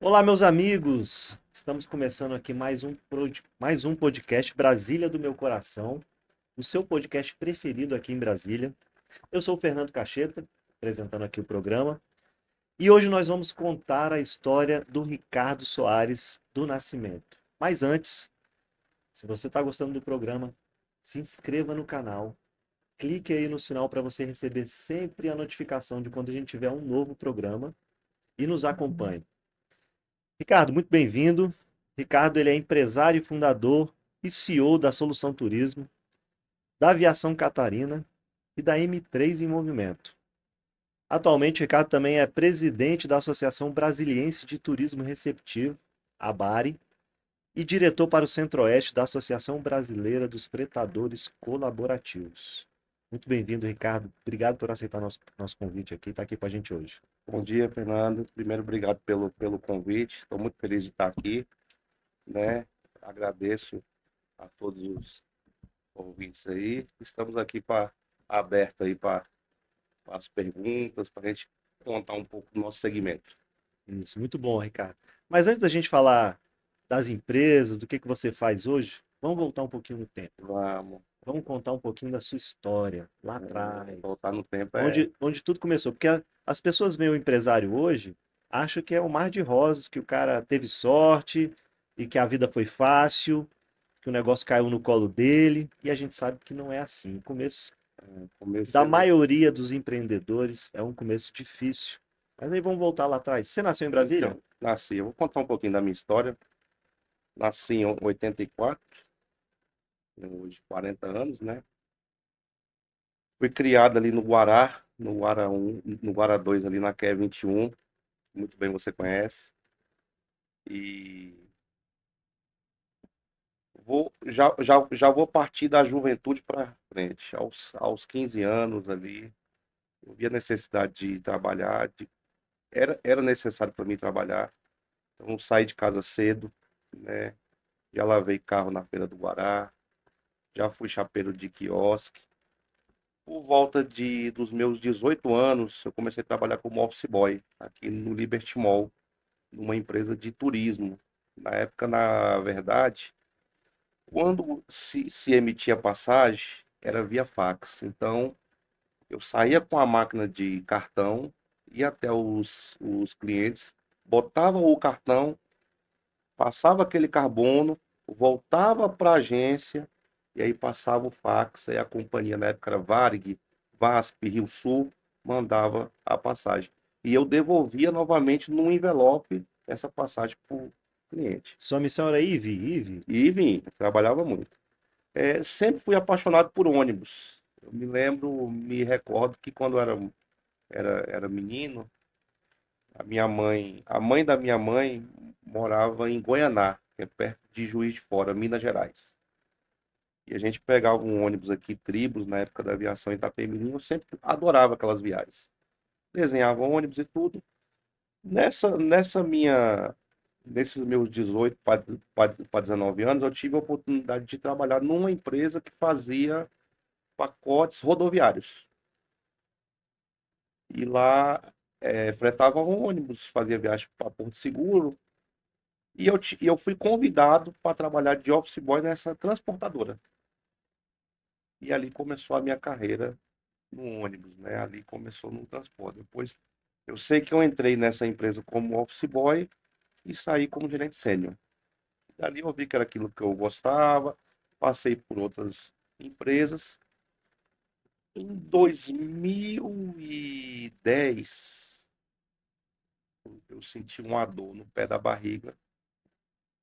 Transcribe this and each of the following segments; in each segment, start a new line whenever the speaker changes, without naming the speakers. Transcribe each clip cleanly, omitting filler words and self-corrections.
Olá, meus amigos! Estamos começando aqui mais um podcast Brasília do Meu Coração, o seu podcast preferido aqui em Brasília. Eu sou o Fernando Cacheta, apresentando aqui o programa, e hoje nós vamos contar a história do Ricardo Soares do Nascimento. Mas antes, se você está gostando do programa, se inscreva no canal, clique aí no sinal para você receber sempre a notificação de quando a gente tiver um novo programa e nos acompanhe. Ricardo, muito bem-vindo. Ricardo, ele é empresário e fundador e CEO da Solução Turismo, da Aviação Catarina e da M3 em Movimento. Atualmente, Ricardo também é presidente da Associação Brasiliense de Turismo Receptivo, a BARI, e diretor para o Centro-Oeste da Associação Brasileira dos Fretadores Colaborativos. Muito bem-vindo, Ricardo. Obrigado por aceitar nosso convite aqui, estar aqui com a gente hoje.
Bom dia, Fernando. Primeiro, obrigado pelo convite. Estou muito feliz de estar aqui, né? Agradeço a todos os ouvintes aí. Estamos aqui para aberto aí para as perguntas, para a gente contar um pouco do nosso segmento.
Isso, muito bom, Ricardo. Mas antes da gente falar das empresas, do que você faz hoje, vamos voltar um pouquinho no tempo.
Vamos,
Vamos contar um pouquinho da sua história, lá atrás,
voltar no tempo
onde tudo começou. Porque as pessoas veem o empresário hoje, acham que é um mar de rosas, que o cara teve sorte e que a vida foi fácil, que o negócio caiu no colo dele, e a gente sabe que não é assim. O começo da
comecei,
maioria dos empreendedores é um começo difícil. Mas aí vamos voltar lá atrás. Você nasceu em Brasília?
então, nasci. Eu vou contar um pouquinho da minha história. Nasci em 84, tenho hoje 40 anos, né? Fui criado ali no Guará, no Guará 1, no Guará 2, ali na QE 21. Muito bem, você conhece. E já vou partir da juventude para frente. Aos 15 anos ali, eu vi a necessidade de trabalhar, era necessário para mim trabalhar. Então, saí de casa cedo, né? Já lavei carro na Feira do Guará, já fui chapeiro de quiosque. Por volta dos meus 18 anos, eu comecei a trabalhar como office boy aqui no Liberty Mall, numa empresa de turismo. Na época, na verdade, quando se emitia passagem, era via fax. Então, eu saía com a máquina de cartão, ia até os clientes, botava o cartão, passava aquele carbono, voltava para a agência, e aí passava o fax, aí a companhia, na época era Varig, VASP, Rio Sul, mandava a passagem. E eu devolvia novamente num envelope essa passagem para o cliente.
Sua missão era Ive?
E vim, trabalhava muito. Sempre fui apaixonado por ônibus. Eu me recordo que quando eu era menino, a mãe da minha mãe morava em Goianá, que é perto de Juiz de Fora, Minas Gerais. E a gente pegava um ônibus aqui, Tribos, na época da aviação em Itapemirim, eu sempre adorava aquelas viagens. Desenhava ônibus e tudo. Nesses meus 18 para 19 anos, eu tive a oportunidade de trabalhar numa empresa que fazia pacotes rodoviários. E lá fretava um ônibus, fazia viagem para Porto Seguro. E eu fui convidado para trabalhar de office boy nessa transportadora. E ali começou a minha carreira no ônibus, né? Ali começou no transporte. Depois, eu sei que eu entrei nessa empresa como office boy e saí como gerente sênior. Dali eu vi que era aquilo que eu gostava, passei por outras empresas. Em 2010, eu senti uma dor no pé da barriga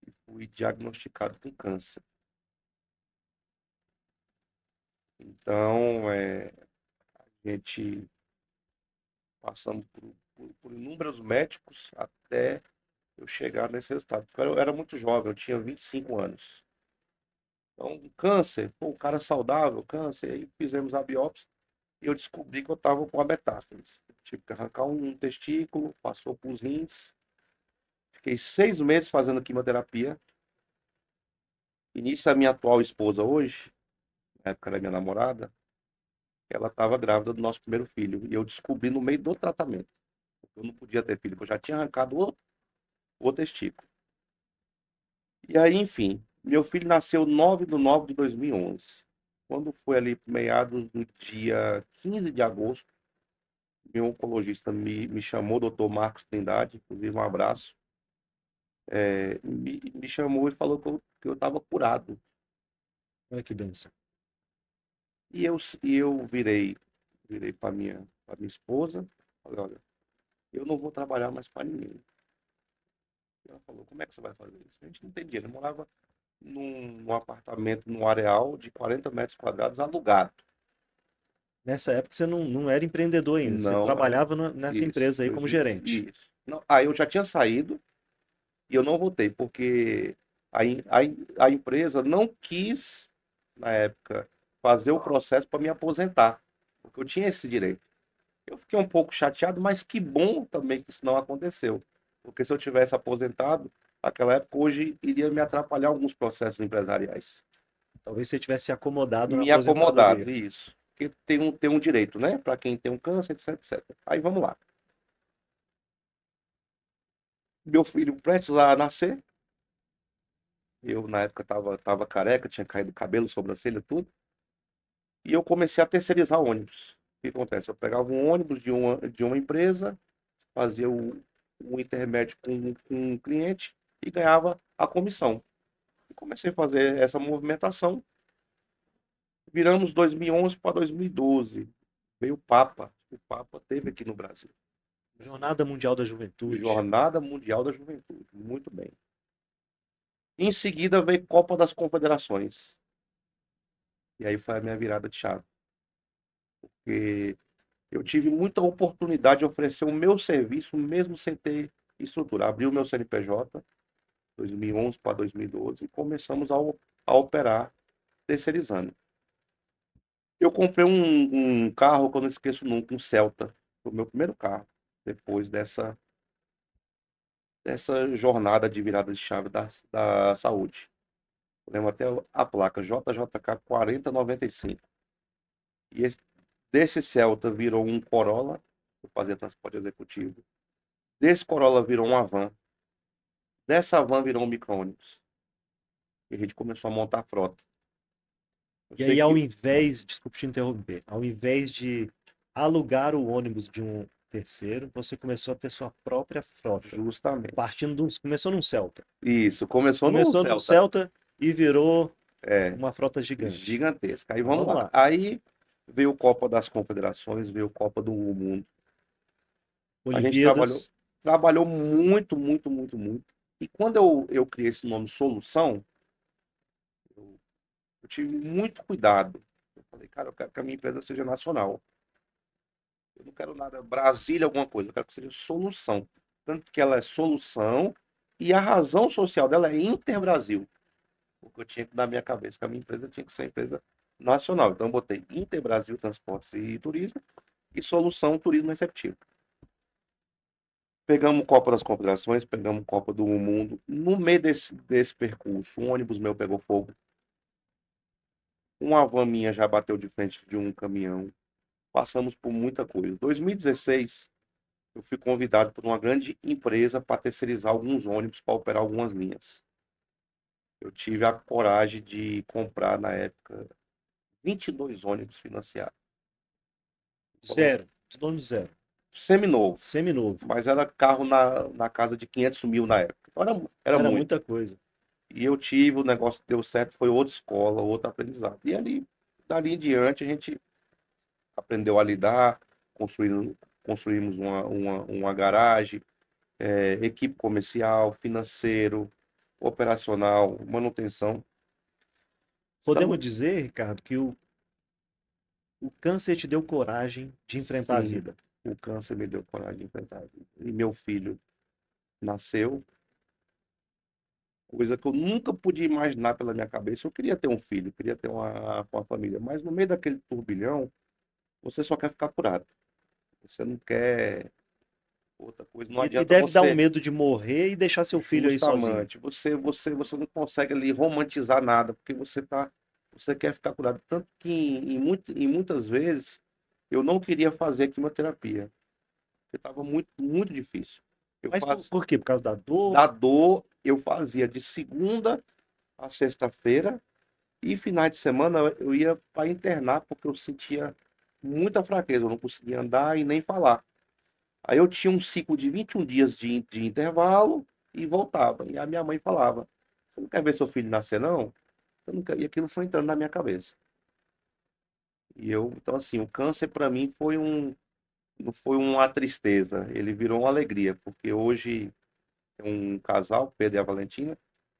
e fui diagnosticado com câncer. Então, a gente passamos por inúmeros médicos até eu chegar nesse resultado. Porque eu era muito jovem, eu tinha 25 anos. Então, câncer, pô, o cara saudável, câncer, aí fizemos a biópsia e eu descobri que eu estava com a metástase. Tive que arrancar um testículo, passou para os rins. Fiquei 6 meses fazendo quimioterapia. Início a minha atual esposa hoje, na época da minha namorada, ela estava grávida do nosso primeiro filho. E eu descobri no meio do tratamento. Eu não podia ter filho, porque eu já tinha arrancado outro. o testículo. E aí, enfim, meu filho nasceu 9/9/2011. Quando foi ali meados do dia 15 de agosto, meu oncologista me chamou, doutor Marcos Trindade, inclusive um abraço, me chamou e falou que eu estava curado.
Olha que bênção.
E eu virei para minha esposa, falei, olha, eu não vou trabalhar mais para ninguém. E ela falou, como é que você vai fazer isso? A gente não tem dinheiro. Eu morava num apartamento, num areal de 40 metros quadrados alugado.
Nessa época você não era empreendedor ainda, você
Não,
trabalhava nessa
isso,
empresa aí como gerente.
isso. Não, aí eu já tinha saído e eu não voltei, porque a empresa não quis, na época, fazer o processo para me aposentar, porque eu tinha esse direito. Eu fiquei um pouco chateado, mas que bom também que isso não aconteceu. Porque se eu tivesse aposentado, naquela época, hoje iria me atrapalhar alguns processos empresariais.
Talvez você tivesse se acomodado na
Me acomodado,
aposentadoria.
isso. Porque tem um direito, né? Para quem tem um câncer, etc, etc. Aí vamos lá. Meu filho prestes a nascer. Eu, na época, tava careca, tinha caído cabelo, sobrancelha, tudo. E eu comecei a terceirizar ônibus. O que acontece? Eu pegava um ônibus de uma empresa, fazia o intermédio com um cliente e ganhava a comissão. E comecei a fazer essa movimentação. Viramos 2011 para 2012. Veio o Papa. O Papa teve aqui no Brasil.
Jornada Mundial da Juventude.
Jornada Mundial da Juventude. Muito bem. Em seguida veio Copa das Confederações. E aí foi a minha virada de chave. Porque eu tive muita oportunidade de oferecer o meu serviço mesmo sem ter estrutura. Abri o meu CNPJ 2011 para 2012 e começamos a operar terceirizando. Eu comprei um carro que eu não esqueço nunca, um Celta. Foi o meu primeiro carro, depois dessa jornada de virada de chave da saúde. Eu lembro até a placa JJK 4095. E desse Celta virou um Corolla, eu fazia transporte executivo. Desse Corolla virou uma van. Dessa van virou um micro-ônibus. E a gente começou a montar a frota. Eu
E
sei
aí, ao
que,
invés, desculpe te interromper, ao invés de alugar o ônibus de um terceiro, você começou a ter sua própria frota,
justamente,
começou num Celta.
isso, começou no
Começou num
Celta.
Celta e virou
É,
uma frota gigante.
gigantesca. Aí
Mas
vamos
vamos
lá.
lá.
Aí veio Copa das Confederações, veio Copa do Mundo. A gente trabalhou,
Olimpíadas.
trabalhou muito, muito, muito, muito. E quando eu criei esse nome Solução, eu, eu tive muito cuidado. Eu falei, cara, eu quero que a minha empresa seja nacional. Eu não quero nada Brasília, alguma coisa. Eu quero que seja solução. Tanto que ela é solução e a razão social dela é Interbrasil. Porque eu tinha que, na minha cabeça, que a minha empresa tinha que ser uma empresa nacional. Então eu botei Interbrasil Transportes e Turismo e Solução Turismo Receptivo. Pegamos Copa das Confederações, pegamos Copa do Mundo. No meio desse percurso, um ônibus meu pegou fogo. Uma van minha já bateu de frente de um caminhão. Passamos por muita coisa. Em 2016, eu fui convidado por uma grande empresa para terceirizar alguns ônibus para operar algumas linhas. Eu tive a coragem de comprar, na época, 22 ônibus financiados.
Zero. Tudo ônibus zero.
Seminovo,
Seminovo.
mas era carro na casa de 500 mil na época. Então era
Era
muito.
muita coisa.
E eu tive, o negócio deu certo, foi outra escola, outro aprendizado. E ali, dali em diante, a gente aprendeu a lidar, construímos uma garagem, equipe comercial, financeiro, operacional, manutenção.
Podemos
Estamos,
dizer, Ricardo, que o câncer te deu coragem de enfrentar a
sim,
vida.
o câncer me deu coragem de enfrentar. E meu filho nasceu, coisa que eu nunca podia imaginar pela minha cabeça. Eu queria ter um filho, queria ter uma família, mas no meio daquele turbilhão, você só quer ficar curado. Você não quer outra coisa. Não
E
adianta
deve dar um
você,
medo de morrer e deixar seu filho aí sozinho.
justamente, você não consegue ali romantizar nada, porque você quer ficar curado. Tanto que em muitas vezes eu não queria fazer quimioterapia, porque estava muito, muito difícil. Eu
Mas
faço
por quê? Por causa da dor?
da dor, eu fazia de segunda a sexta-feira e finais de semana eu ia para internar porque eu sentia muita fraqueza, eu não conseguia andar e nem falar. Aí eu tinha um ciclo de 21 dias de intervalo e voltava. E a minha mãe falava: Você não quer ver seu filho nascer, não? Você não quer... E aquilo foi entrando na minha cabeça. Então assim, o câncer para mim não foi uma tristeza, ele virou uma alegria, porque hoje tem um casal, Pedro e a Valentina.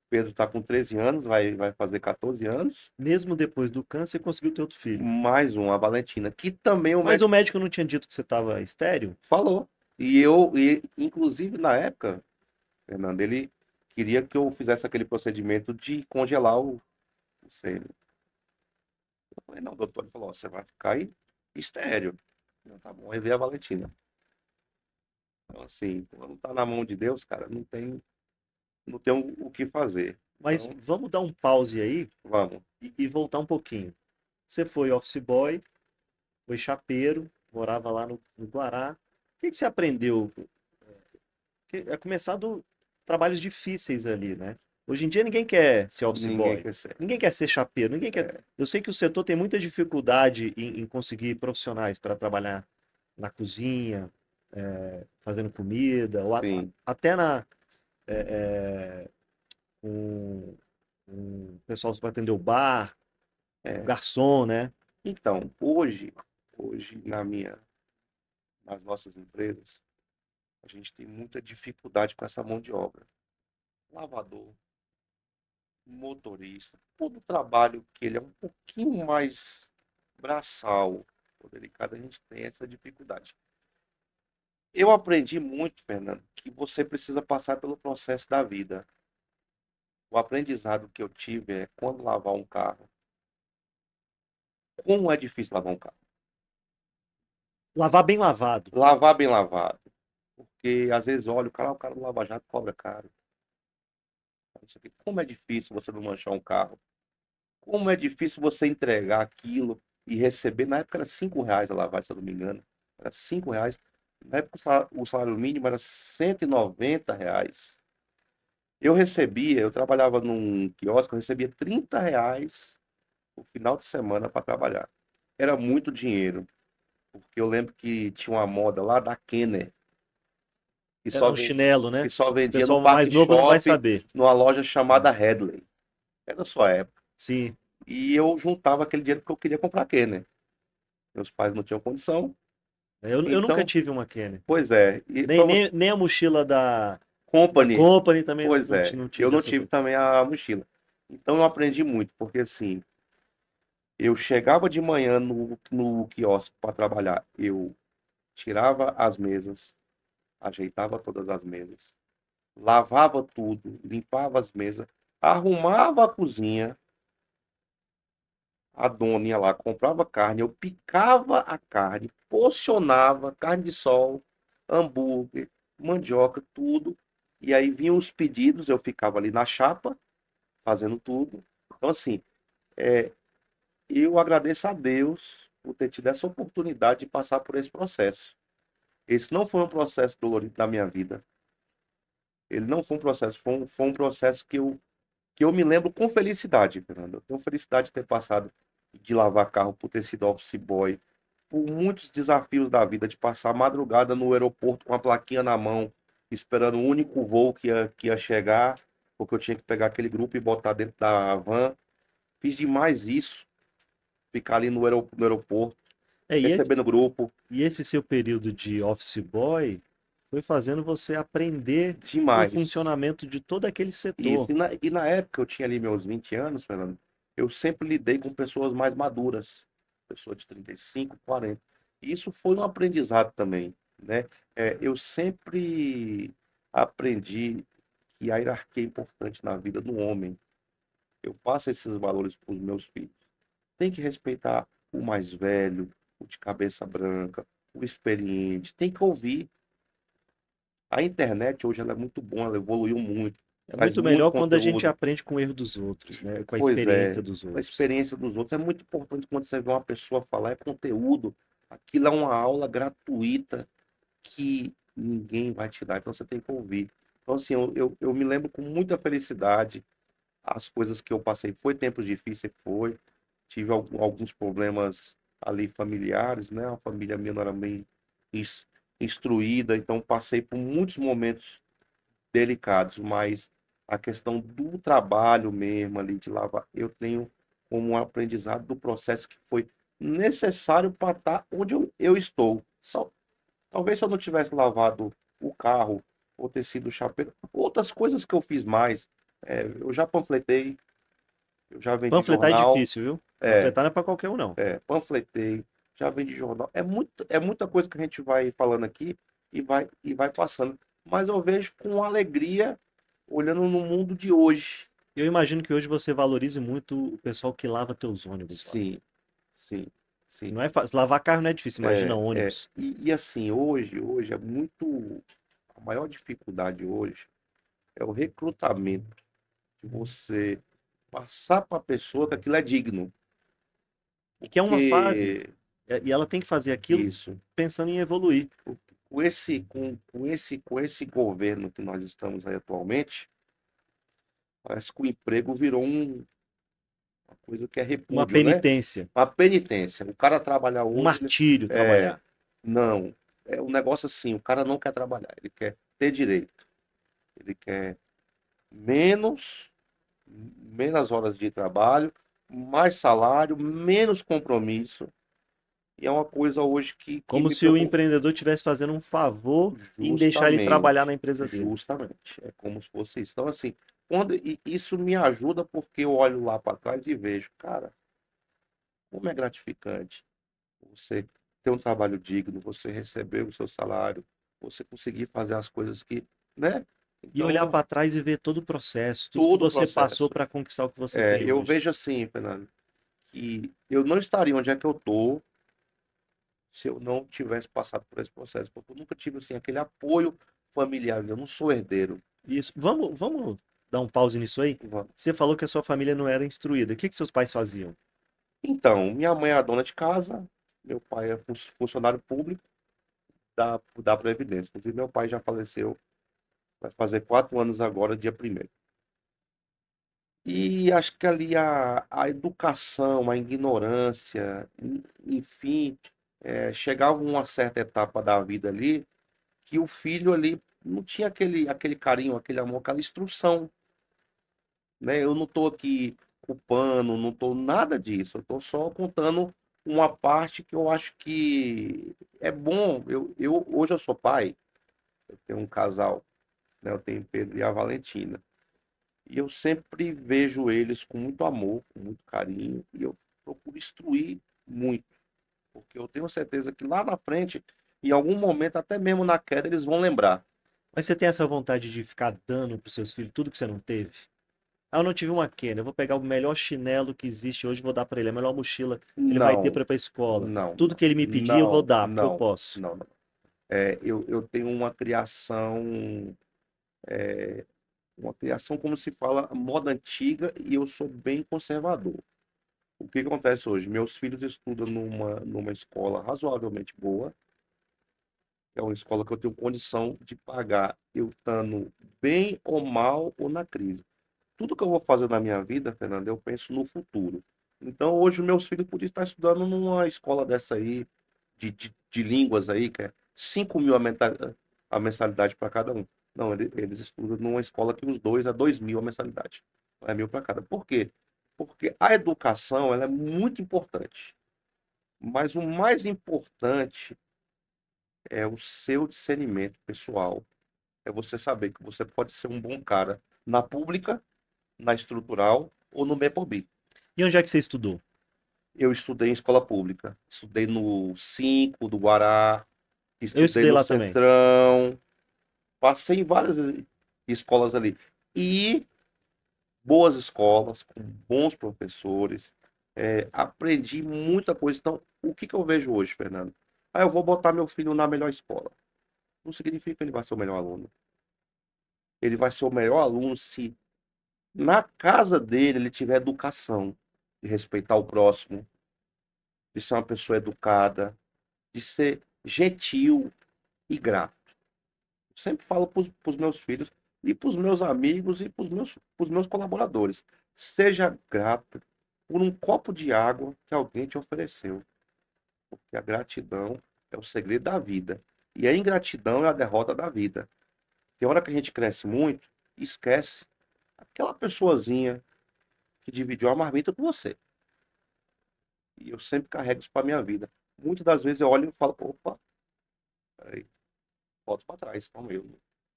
Pedro está com 13 anos, vai fazer 14 anos.
Mesmo depois do câncer, você conseguiu ter outro filho.
Mais um, a Valentina, que também o
Mas o
médico
médico não tinha dito que você estava estéril?
falou. Inclusive na época, Fernando, ele queria que eu fizesse aquele procedimento de congelar o sêmen. Eu falei, não, doutor. Ele falou, ó, você vai ficar aí estéreo. Eu, tá bom, aí veio a Valentina. Então, assim, quando tá na mão de Deus, cara, não tem o que fazer.
Mas
Então,
vamos dar um pause aí
vamos.
e voltar um pouquinho. Você foi office boy, foi chapeiro, morava lá no Guará. O que você aprendeu? É começar do trabalhos difíceis ali, né? Hoje em dia ninguém quer ser office
Ninguém
boy,
quer ser.
ninguém quer ser chapeiro, ninguém quer.
É,
Eu sei que o setor tem muita dificuldade em conseguir profissionais para trabalhar na cozinha, fazendo comida, ou
sim.
até com o pessoal para atender o bar, o
É.
garçom, né?
Então, hoje nas nossas empresas, a gente tem muita dificuldade com essa mão de obra. Lavador, motorista, todo trabalho que ele é um pouquinho mais braçal ou delicado, a gente tem essa dificuldade. Eu aprendi muito, Fernando, que você precisa passar pelo processo da vida. O aprendizado que eu tive é quando lavar um carro. Como é difícil lavar um carro?
Lavar bem lavado.
Lavar bem lavado. Porque às vezes olha, o cara do Lava Jato cobra caro. Isso aqui. Como é difícil você não manchar um carro. Como é difícil você entregar aquilo e receber. Na época era R$ 5 a lavar, se eu não me engano. Era R$ 5. Na época o salário mínimo era R$ 190. Eu trabalhava num quiosque, eu recebia R$ 30 no final de semana para trabalhar. Era muito dinheiro, porque eu lembro que tinha uma moda lá da Kenner, que
Era
só
um
vendia,
chinelo,
que
né?
só
O
vendia no
pessoal
Parque
mais novo não vai
Shopping,
saber.
numa loja chamada Headley. É da sua época.
Sim.
E eu juntava aquele dinheiro porque eu queria comprar Kenner. Meus pais não tinham condição.
Eu nunca
Então,
tive uma Kenner.
pois é. E
Nem,
para
nem,
você,
nem a mochila da
Company,
Company também
pois é.
não
Eu
tive
não
essa
tive
coisa.
também a mochila. Então eu aprendi muito, porque assim, eu chegava de manhã no quiosque para trabalhar, eu tirava as mesas, ajeitava todas as mesas, lavava tudo, limpava as mesas, arrumava a cozinha, a dona ia lá, comprava carne, eu picava a carne, porcionava carne de sol, hambúrguer, mandioca, tudo. E aí vinham os pedidos, eu ficava ali na chapa, fazendo tudo. Então, assim, é, eu agradeço a Deus por ter tido essa oportunidade de passar por esse processo. Esse não foi um processo dolorido da minha vida. Ele não foi um processo, foi um processo que eu me lembro com felicidade, Fernando. Eu tenho felicidade de ter passado de lavar carro por ter sido office boy, por muitos desafios da vida, de passar a madrugada no aeroporto com a plaquinha na mão, esperando o único voo que ia chegar, porque eu tinha que pegar aquele grupo e botar dentro da van. Fiz demais isso, ficar ali no aeroporto,
É,
recebendo grupo,
e esse seu período de office boy foi fazendo você aprender o
demais.
funcionamento de todo aquele setor.
Isso, e na época eu tinha ali meus 20 anos, Fernando, eu sempre lidei com pessoas mais maduras, pessoas de 35, 40. E isso foi um aprendizado também, né? Eu sempre aprendi que a hierarquia é importante na vida do homem. Eu passo esses valores para os meus filhos. Tem que respeitar o mais velho, o de cabeça branca, o experiente, tem que ouvir. A internet hoje ela é muito boa, ela evoluiu muito,
É
traz
muito
muito
melhor quando a gente
conteúdo.
aprende com o erro dos outros, né? Com a
Pois
experiência
é,
dos
a
outros.
experiência dos outros é muito importante quando você vê uma pessoa falar, é conteúdo. Aquilo é uma aula gratuita que ninguém vai te dar, então você tem que ouvir. Então, assim, eu me lembro com muita felicidade as coisas que eu passei. Foi tempo difícil, foi. Tive alguns problemas ali familiares, né? A família minha não era bem ins- instruída, então passei por muitos momentos delicados, mas a questão do trabalho mesmo ali de lavar, eu tenho como um aprendizado do processo que foi necessário para estar onde eu estou. Talvez se eu não tivesse lavado o carro ou tecido chapeiro, outras coisas que eu fiz mais, eu já panfletei, eu já vendi
Panfletar é
jornal,
difícil, viu?
é,
Panfletar não é pra qualquer um, não.
panfletei, já vendi jornal. É muita coisa que a gente vai falando aqui e vai passando. Mas eu vejo com alegria, olhando no mundo de hoje.
Eu imagino que hoje você valorize muito o pessoal que lava teus ônibus lá.
Sim, sim, sim.
Não é fácil. Lavar carro não é difícil, imagina
É.
ônibus.
E assim, hoje é muito. A maior dificuldade hoje é o recrutamento, de você passar para a pessoa que aquilo é digno.
E que é uma fase,
Porque
e ela tem que fazer aquilo
isso,
pensando em evoluir.
com esse governo que nós estamos aí atualmente, parece que o emprego virou uma coisa que é
Uma
repúdio, né?
penitência,
Uma penitência. O cara trabalhar
um
hoje,
martírio
é,
trabalhar.
não. É um negócio assim, o cara não quer trabalhar, ele quer ter direito. Ele quer menos, menos horas de trabalho, mais salário, menos compromisso. E é uma coisa hoje que
Como
me
se o
preocupa.
empreendedor estivesse fazendo um favor em deixar ele trabalhar na
Justamente,
empresa dele.
justamente. É como se fosse isso. Então, assim, isso me ajuda porque eu olho lá para trás e vejo, cara, como é gratificante você ter um trabalho digno, você receber o seu salário, você conseguir fazer as coisas que, né?
E olhar
Então,
para trás e ver todo o processo, tudo que
todo o
você passou
processo.
para conquistar o que você tem
Eu
hoje.
vejo assim, Fernando, que eu não estaria onde é que eu tô se eu não tivesse passado por esse processo, porque eu nunca tive assim aquele apoio familiar. Eu não sou herdeiro.
Isso. Vamos dar um pause nisso aí? Você falou que a sua família não era instruída. O que que seus pais faziam?
Então, minha mãe é a dona de casa, meu pai é funcionário público da Previdência. Inclusive, meu pai já faleceu, vai fazer 4 anos agora, dia 1º. E acho que ali a educação, a ignorância, enfim, chegava uma certa etapa da vida ali que o filho ali não tinha aquele carinho, aquele amor, aquela instrução, né? Eu não estou aqui culpando, não estou nada disso. Eu estou só contando uma parte que eu acho que é bom. Hoje eu sou pai, eu tenho um casal, né? Eu tenho Pedro e a Valentina. E eu sempre vejo eles com muito amor, com muito carinho, e eu procuro instruir muito, porque eu tenho certeza que lá na frente, em algum momento, até mesmo na queda, eles vão lembrar.
Mas você tem essa vontade de ficar dando para os seus filhos tudo que você não teve? Ah, eu não tive uma Kenner, eu vou pegar o melhor chinelo que existe hoje e vou dar para ele, a melhor mochila que ele vai ter
Não,
para ir para a escola.
não,
Tudo
não,
que ele me pedir eu vou
não,
dar, porque eu
não,
posso.
não, não. Eu tenho uma criação, como se fala, moda antiga, e eu sou bem conservador. O que acontece hoje? Meus filhos estudam numa escola razoavelmente boa, é uma escola que eu tenho condição de pagar, eu estando bem ou mal ou na crise. Tudo que eu vou fazer na minha vida, Fernando, eu penso no futuro. Então, hoje, meus filhos podiam estar estudando numa escola dessa aí, de línguas aí, que é 5 mil a mensalidade para cada um. Não, eles estudam numa escola que os dois é 2 mil a mensalidade. É mil para cada. Por quê? Porque a educação, ela é muito importante. Mas o mais importante é o seu discernimento pessoal. É você saber que você pode ser um bom cara na pública, na estrutural ou no MEPOB.
E onde é que você estudou?
Eu estudei em escola pública. Estudei no 5 do Guará,
Eu
estudei
estudei
no
lá também.
Centrão, passei em várias escolas ali. E boas escolas, com bons professores. Aprendi muita coisa. Então, o que eu vejo hoje, Fernando? Eu vou botar meu filho na melhor escola. Não significa que ele vai ser o melhor aluno. Ele vai ser o melhor aluno se na casa dele ele tiver educação, de respeitar o próximo, de ser uma pessoa educada, de ser gentil e grato. sempre falo para os meus filhos e para os meus amigos e para os meus colaboradores. Seja grato por um copo de água que alguém te ofereceu, porque a gratidão é o segredo da vida. E a ingratidão é a derrota da vida. Tem hora que a gente cresce muito e esquece aquela pessoazinha que dividiu a marmita com você. E eu sempre carrego isso para minha vida. Muitas das vezes eu olho e falo, opa, peraí, volto para trás, calma aí.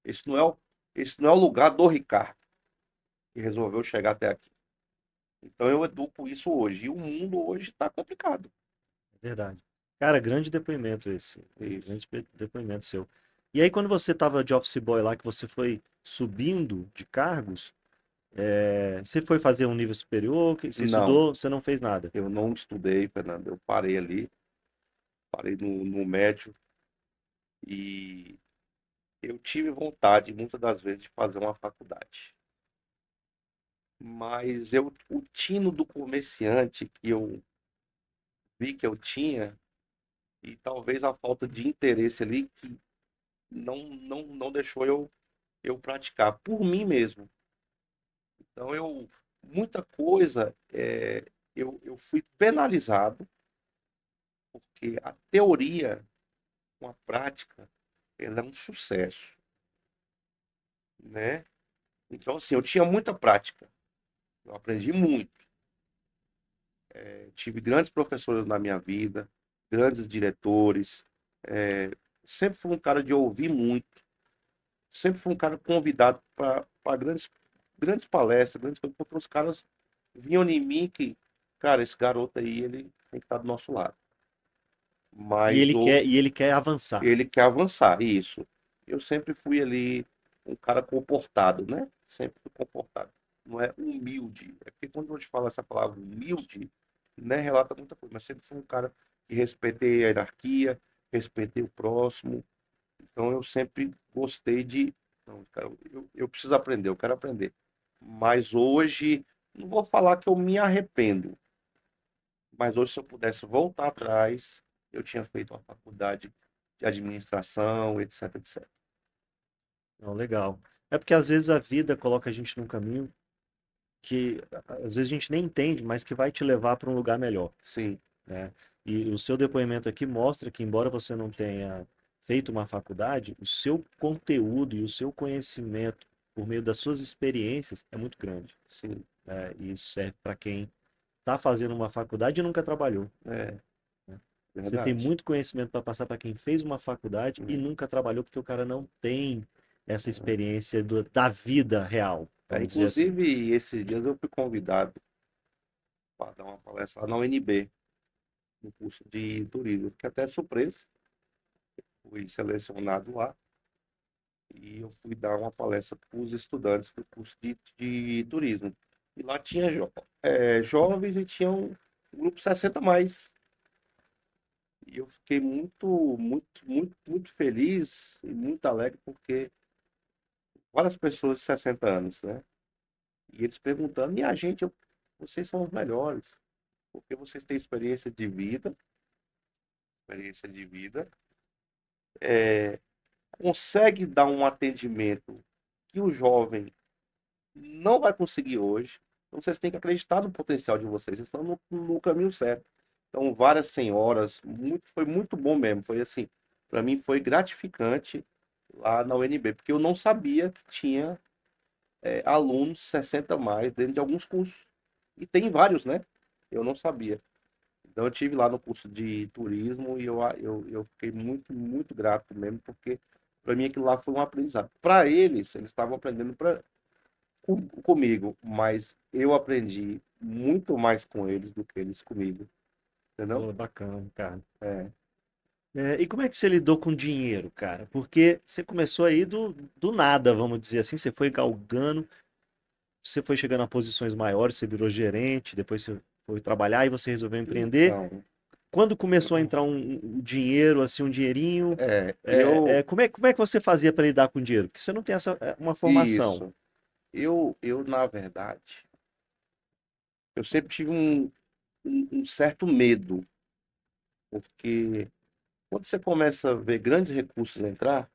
Esse não é o, esse não é o lugar do Ricardo que resolveu chegar até aqui. Então eu educo isso hoje. E o mundo hoje está complicado.
É verdade. Cara, grande depoimento esse.
Isso.
Depoimento seu. E aí, quando você tava de office boy lá, que você foi subindo de cargos, você foi fazer um nível superior, que você
Não,
estudou, você não fez nada.
eu não estudei, Fernando. Eu parei ali, parei no médio e eu tive vontade, muitas das vezes, de fazer uma faculdade. Mas o tino do comerciante que eu vi que eu tinha, e talvez a falta de interesse ali, que não deixou eu praticar por mim mesmo. Então, muita coisa, eu fui penalizado, porque a teoria com a prática, ela é um sucesso, né? Então, assim, eu tinha muita prática, eu aprendi muito. Tive grandes professores na minha vida, grandes diretores. é, Sempre fui um cara de ouvir muito. Sempre fui um cara convidado para grandes palestras, grandes coisas, porque os caras vinham em mim que, cara, esse garoto aí, ele tem que estar do nosso lado. Mas
E ele quer avançar.
ele quer avançar, isso. Eu sempre fui ali um cara comportado, né? Sempre fui comportado. Não é humilde. É porque quando eu te falo essa palavra humilde, né, relata muita coisa. Mas sempre fui um cara que respeitei a hierarquia, respeitei o próximo. Então eu sempre gostei de. Não, cara, eu preciso aprender, eu quero aprender. Mas hoje, não vou falar que eu me arrependo. Mas hoje, se eu pudesse voltar atrás, eu tinha feito uma faculdade de administração, etc, etc.
Não, legal. É porque às vezes a vida coloca a gente num caminho que às vezes a gente nem entende, mas que vai te levar para um lugar melhor,
Sim,
né? E o seu depoimento aqui mostra que, embora você não tenha feito uma faculdade, o seu conteúdo e o seu conhecimento por meio das suas experiências é muito grande,
sim,
né? E isso serve para quem está fazendo uma faculdade e nunca trabalhou,
é
né? Você tem
verdade.
muito conhecimento para passar para quem fez uma faculdade e nunca trabalhou, porque o cara não tem essa experiência da vida real, vamos dizer assim.
Inclusive, esses dias eu fui convidado para dar uma palestra lá na UNB, no curso de turismo. Fiquei até surpreso, fui selecionado lá e eu fui dar uma palestra para os estudantes do curso de turismo. E lá tinha jovens e tinha um grupo 60 mais. E eu fiquei muito, muito, muito, muito feliz e muito alegre porque várias pessoas de 60 anos, né? E eles perguntando, e a gente, vocês são os melhores, porque vocês têm experiência de vida, consegue dar um atendimento que o jovem não vai conseguir hoje. Então vocês têm que acreditar no potencial de vocês, vocês estão no caminho certo. Então, várias senhoras, foi muito bom mesmo. Foi assim, para mim foi gratificante lá na UNB, porque eu não sabia que tinha alunos 60 a mais dentro de alguns cursos. E tem vários, né? Eu não sabia. Então eu tive lá no curso de turismo e eu fiquei muito, muito grato mesmo, porque para mim aquilo lá foi um aprendizado. Para eles estavam aprendendo comigo, mas eu aprendi muito mais com eles do que eles comigo, entendeu?
Pô, bacana, cara.
É,
E como é que você lidou com dinheiro, cara? Porque você começou aí do nada, vamos dizer assim, você foi galgando, você foi chegando a posições maiores, você virou gerente, depois você foi trabalhar e você resolveu empreender.
então,
Quando começou a entrar um dinheiro, assim, um dinheirinho,
eu,
como é que você fazia para lidar com dinheiro? Porque você não tem uma formação.
isso, na verdade, eu sempre tive um certo medo, porque quando você começa a ver grandes recursos entrar,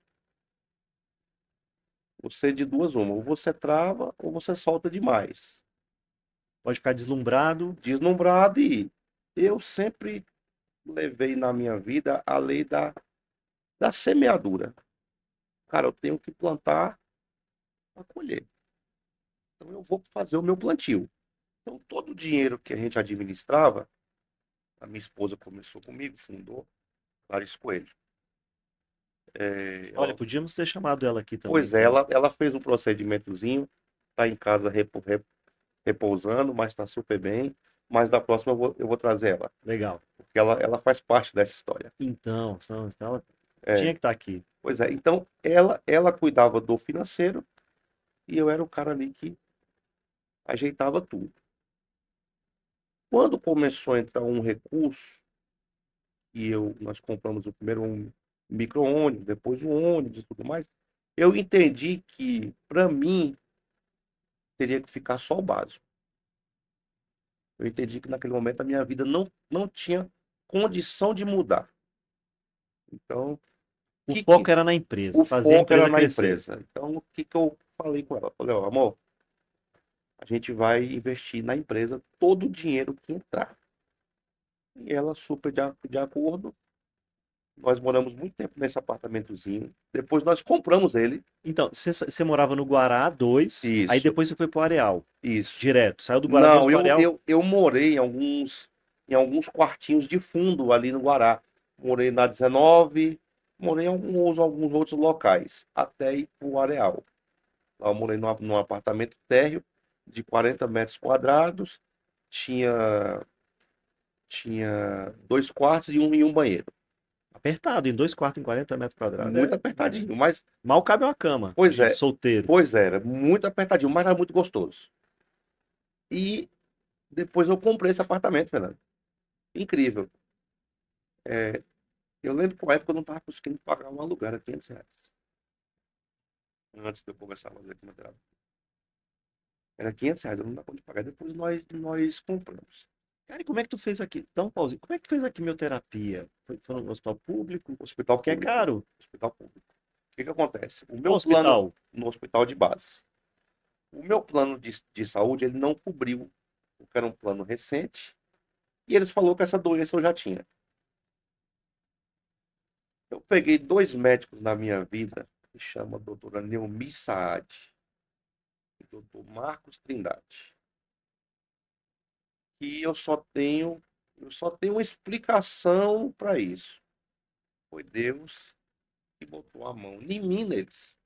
Você de duas uma, ou você trava ou você solta demais.
Pode ficar deslumbrado.
Deslumbrado e eu sempre levei na minha vida a lei da semeadura. Cara, eu tenho que plantar para colher. Então eu vou fazer o meu plantio. Então todo o dinheiro que a gente administrava, a minha esposa começou comigo, fundou Clarice Coelho.
Olha, podíamos ter chamado ela aqui também,
Pois é,
cara.
ela fez um procedimentozinho, tá em casa repousando, mas está super bem. Mas da próxima eu vou trazer ela,
Legal.
porque ela faz parte dessa história.
Então ela
É,
tinha que estar aqui.
pois é, então ela cuidava do financeiro e eu era o cara ali que ajeitava tudo. Quando começou a entrar um recurso, e nós compramos o primeiro um micro-ônibus, depois um ônibus e tudo mais, eu entendi que, para mim, teria que ficar só o básico. Eu entendi que naquele momento a minha vida não tinha condição de mudar. Então,
O
que,
foco
que,
era na empresa,
o
fazer a
foco era
empresa
na
crescer.
empresa. Então, o que eu falei com ela? Falei, ó, amor, a gente vai investir na empresa todo o dinheiro que entrar. E ela super de acordo. Nós moramos muito tempo nesse apartamentozinho. Depois nós compramos ele.
Então, você morava no Guará 2, aí
Isso,
depois você foi pro Areal,
isso.
direto. Saiu do Guará 2
Não,
pro Areal.
eu morei em alguns quartinhos de fundo ali no Guará. Morei na 19, morei em alguns outros locais, até ir pro Areal. Lá eu morei num apartamento térreo de 40 metros quadrados, tinha 2 quartos e um banheiro.
Apertado, em 2 quartos em 40 metros quadrados.
Muito apertadinho, mas,
Mal cabe uma cama
pois
de
é,
solteiro.
pois era, muito apertadinho, mas era muito gostoso. E depois eu comprei esse apartamento, Fernando. Incrível. É, eu lembro que na época eu não estava conseguindo pagar um aluguel, era R$ 500. Antes de eu começar a fazer quimioterapia. Era R$ 500, eu não dava conta de pagar. Depois nós compramos.
Cara, e como é que tu fez aqui? Então, pauzinho, como é que tu fez a quimioterapia? Foi no hospital público?
Hospital
Que é
público.
caro.
Hospital público. O que que acontece? O
No
meu plano
hospital.
no hospital de base. O meu plano de saúde, ele não cobriu, porque era um plano recente, e eles falaram que essa doença eu já tinha. Eu peguei 2 médicos na minha vida, que chama doutora Neumi Saad e doutor Marcos Trindade. E eu só tenho uma explicação para isso. Foi Deus que botou a mão em mim neles.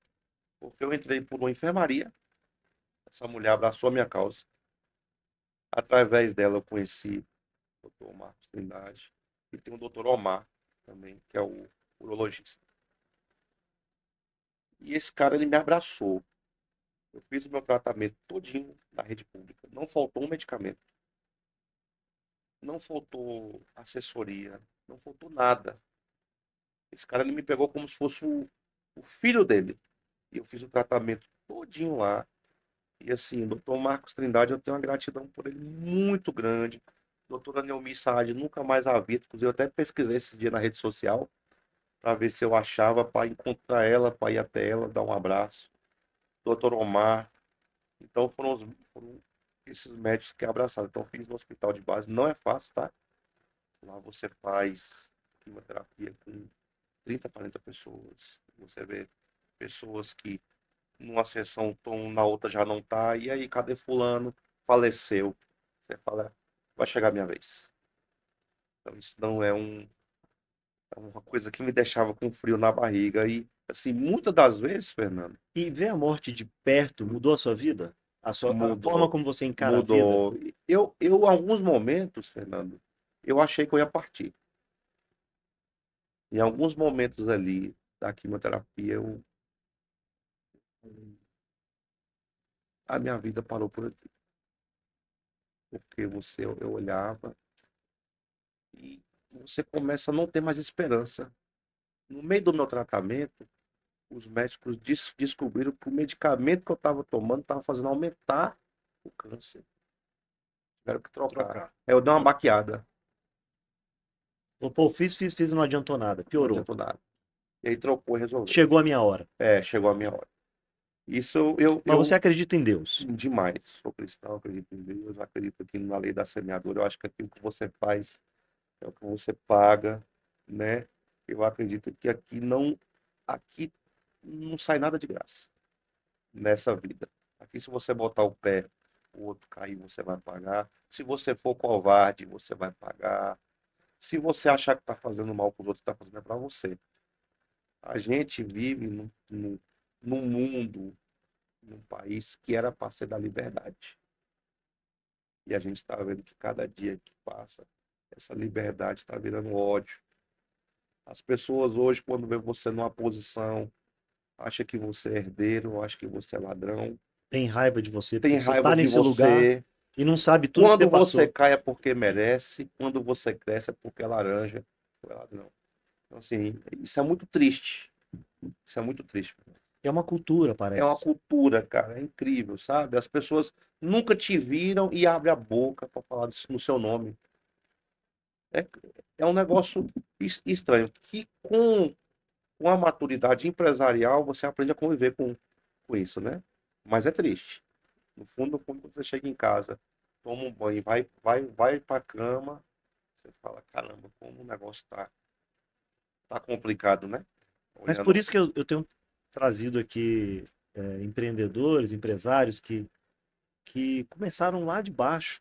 Porque eu entrei por uma enfermaria, essa mulher abraçou a minha causa. Através dela eu conheci o doutor Marcos Trindade e tem o doutor Omar também, que é o urologista. E esse cara, ele me abraçou. Eu fiz o meu tratamento todinho na rede pública. Não faltou um medicamento. Não faltou assessoria. Não faltou nada. Esse cara, ele me pegou como se fosse o filho dele. E eu fiz o tratamento todinho lá. E assim, o doutor Marcos Trindade, eu tenho uma gratidão por ele muito grande. Doutora Neumi Saad, nunca mais a vi. Inclusive, eu até pesquisei esse dia na rede social para ver se eu achava para encontrar ela, para ir até ela, dar um abraço. Doutor Omar. Então, foram esses médicos que abraçaram. Então, eu fiz no hospital de base. Não é fácil, tá? Lá você faz quimioterapia com 30, 40 pessoas. Você vê pessoas que numa sessão estão, na outra já não tá. E aí, cadê fulano? Faleceu. Você fala, vai chegar a minha vez. Então, isso não é uma coisa que me deixava com frio na barriga. E, assim, muitas das vezes, Fernando,
E ver a morte de perto mudou a sua vida? A forma
mudou.
como você encara a vida?
Mudou. Em alguns momentos, Fernando, eu achei que eu ia partir. Em alguns momentos ali da quimioterapia, a minha vida parou por aqui. Porque eu olhava e você começa a não ter mais esperança. No meio do meu tratamento, os médicos descobriram que o medicamento que eu estava tomando estava fazendo aumentar o câncer. Tiveram que trocar.
Trocar.
Aí eu dei uma baqueada,
Pô, fiz, não adiantou nada.
não
Piorou.
adiantou nada. E aí trocou e resolveu.
Chegou a minha hora.
Chegou a minha hora. Isso
Mas você acredita em Deus?
demais. Sou cristão, acredito em Deus, acredito aqui na lei da semeadura. Eu acho que aquilo que você faz é o que você paga, né? Eu acredito que aqui não sai nada de graça nessa vida. Aqui, se você botar o pé, o outro cair, você vai pagar. Se você for covarde, você vai pagar. Se você achar que está fazendo mal para os outros, está fazendo é para você. A gente vive num mundo, num país que era para ser da liberdade. E a gente está vendo que cada dia que passa, essa liberdade está virando ódio. As pessoas hoje, quando vê você numa posição, acha que você é herdeiro, acha que você é ladrão,
Tem raiva de você porque
tem
você
raiva
está
de
nesse lugar
você.
e não sabe tudo que você
Quando você
passou.
cai é porque merece, quando você cresce é porque é laranja, ou é ladrão. Então, assim, isso é muito triste. Isso é muito triste.
É uma cultura,
É uma
parece.
cultura, cara, é incrível, sabe? As pessoas nunca te viram e abrem a boca para falar no seu nome. É, é um negócio estranho, que com a maturidade empresarial você aprende a conviver com isso, né? Mas é triste. No fundo, quando você chega em casa, toma um banho, vai para a cama, você fala, caramba, como o negócio tá complicado, né?
Mas por
Olhando,
isso que eu tenho trazido aqui empreendedores, empresários que começaram lá de baixo,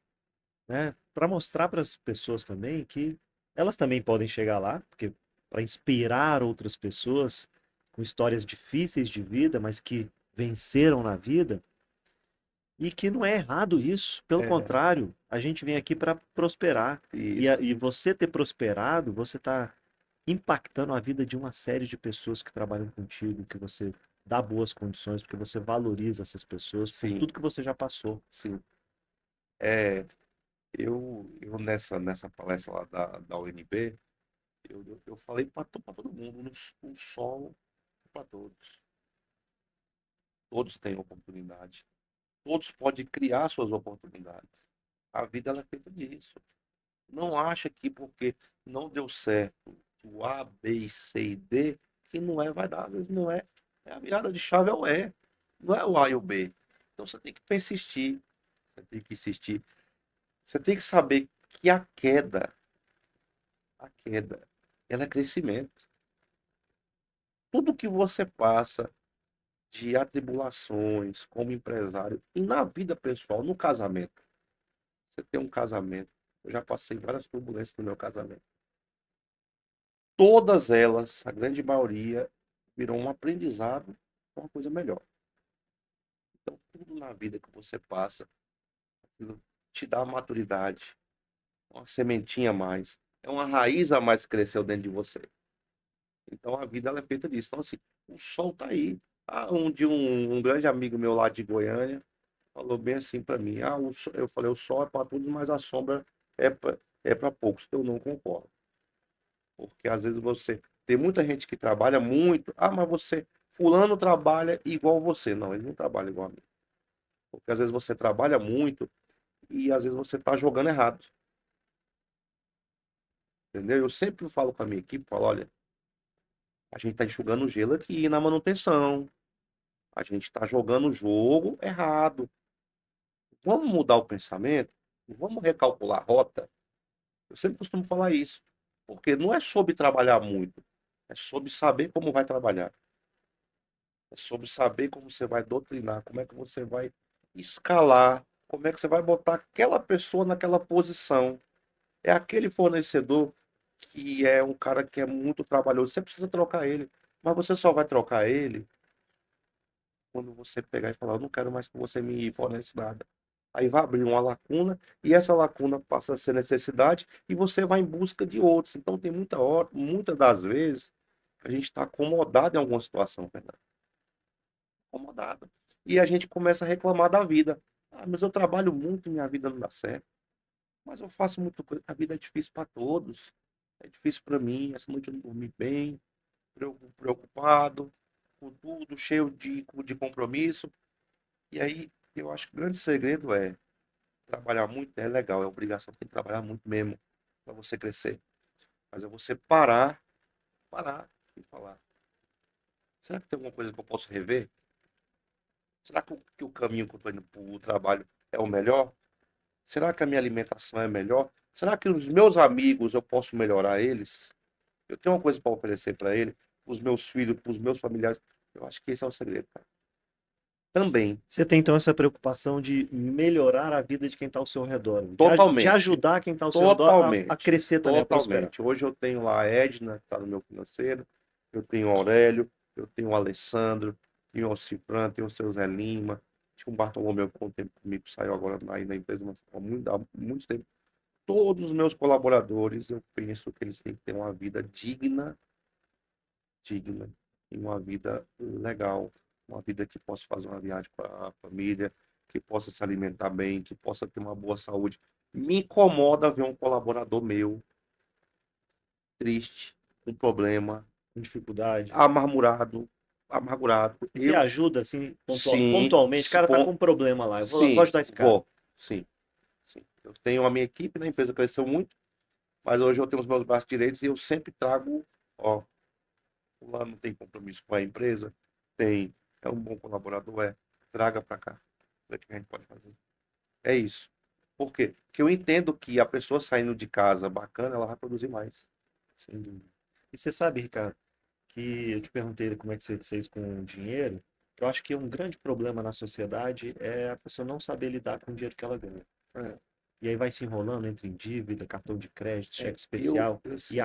né? Para mostrar para as pessoas também que elas também podem chegar lá, porque para inspirar outras pessoas com histórias difíceis de vida, mas que venceram na vida, e que não é errado isso. Pelo
é,
contrário, a gente vem aqui para prosperar.
isso,
E você ter prosperado, você está impactando a vida de uma série de pessoas que trabalham contigo, que você dá boas condições, porque você valoriza essas pessoas por
sim,
tudo que você já passou.
sim. É, eu nessa palestra lá da UNB, eu falei para todo mundo, o sol é para todos. Todos têm oportunidade. Todos podem criar suas oportunidades. A vida ela é feita disso. Não acha que porque não deu certo o A, B, C e D, que não é, vai dar. Às vezes não é. É a virada de chave é o E. Não é o A e o B. Então você tem que persistir. Você tem que insistir. Você tem que saber que a queda, ela é crescimento. Tudo que você passa de atribulações como empresário e na vida pessoal, no casamento. Você tem um casamento. Eu já passei várias turbulências no meu casamento. Todas elas, a grande maioria, virou um aprendizado, uma coisa melhor. Então, tudo na vida que você passa, aquilo te dá maturidade, uma sementinha a mais, é uma raiz a mais que cresceu dentro de você. Então, a vida ela é feita disso. Então, assim, o sol tá aí. Um grande amigo meu lá de Goiânia falou bem assim para mim: eu falei, o sol é para todos, mas a sombra é para poucos. Eu não concordo. Porque às vezes você tem muita gente que trabalha muito. Mas fulano trabalha igual você. Não, ele não trabalha igual a mim. Porque às vezes você trabalha muito e às vezes você está jogando errado. Entendeu? Eu sempre falo com a minha equipe, falo, olha, a gente está enxugando gelo aqui na manutenção. A gente está jogando o jogo errado. Vamos mudar o pensamento? Vamos recalcular a rota? Eu sempre costumo falar isso. Porque não é sobre trabalhar muito, é sobre saber como vai trabalhar. É sobre saber como você vai doutrinar, como é que você vai escalar, como é que você vai botar aquela pessoa naquela posição. É aquele fornecedor que é um cara que é muito trabalhoso, você precisa trocar ele, mas você só vai trocar ele quando você pegar e falar, eu não quero mais que você me fornece nada. Aí vai abrir uma lacuna e essa lacuna passa a ser necessidade e você vai em busca de outros. Então tem muita hora, muitas das vezes a gente está acomodado em alguma situação, Fernando. Acomodado. E a gente começa a reclamar da vida. Mas eu trabalho muito e minha vida não dá certo. Mas eu faço muita coisa. A vida é difícil para todos. É difícil para mim. Essa noite eu não dormi bem, preocupado, com tudo, cheio de compromisso. E aí, eu acho que o grande segredo é trabalhar muito é legal, é obrigação, tem que trabalhar muito mesmo para você crescer. Mas é você parar e falar: será que tem alguma coisa que eu posso rever? Será que o caminho que eu estou indo para o trabalho é o melhor? Será que a minha alimentação é melhor? Será que os meus amigos eu posso melhorar eles? Eu tenho uma coisa para oferecer para ele, para os meus filhos, para os meus familiares. Eu acho que esse é o segredo, cara. Também,
Você tem então essa preocupação de melhorar a vida de quem está ao seu redor, de
totalmente,
ajudar quem está ao seu redor a
totalmente,
crescer também, a prosperar.
totalmente. Hoje eu tenho lá a Edna, que está no meu financeiro, eu tenho o Aurélio, eu tenho o Alessandro, tenho o Cifran, tenho o seu Zé Lima, tinha um Bartolomeu que com o tempo comigo saiu agora aí na empresa, mas há muito tempo. Todos os meus colaboradores, eu penso que eles têm que ter uma vida digna e uma vida legal, uma vida que possa fazer uma viagem com a família, que possa se alimentar bem, que possa ter uma boa saúde. Me incomoda ver um colaborador meu triste, com problema,
Com dificuldade.
amargurado, amargurado.
Você
Eu,
ajuda, assim,
sim,
pontualmente. O cara tá com um problema lá, vou
sim,
ajudar esse cara.
vou, sim, sim. Eu tenho a minha equipe, né, a empresa cresceu muito, mas hoje eu tenho os meus braços direitos e eu sempre trago, ó, fulano tem compromisso com a empresa, tem, é um bom colaborador, traga para cá, ver o que a gente pode fazer. É isso. Por quê? Porque eu entendo que a pessoa saindo de casa bacana, ela vai produzir mais.
Sem dúvida. E você sabe, Ricardo, que eu te perguntei como é que você fez com o dinheiro, que eu acho que um grande problema na sociedade é a pessoa não saber lidar com o dinheiro que ela ganha.
É,
E aí vai se enrolando entre dívida, cartão de crédito,
é,
cheque especial
assim, eu,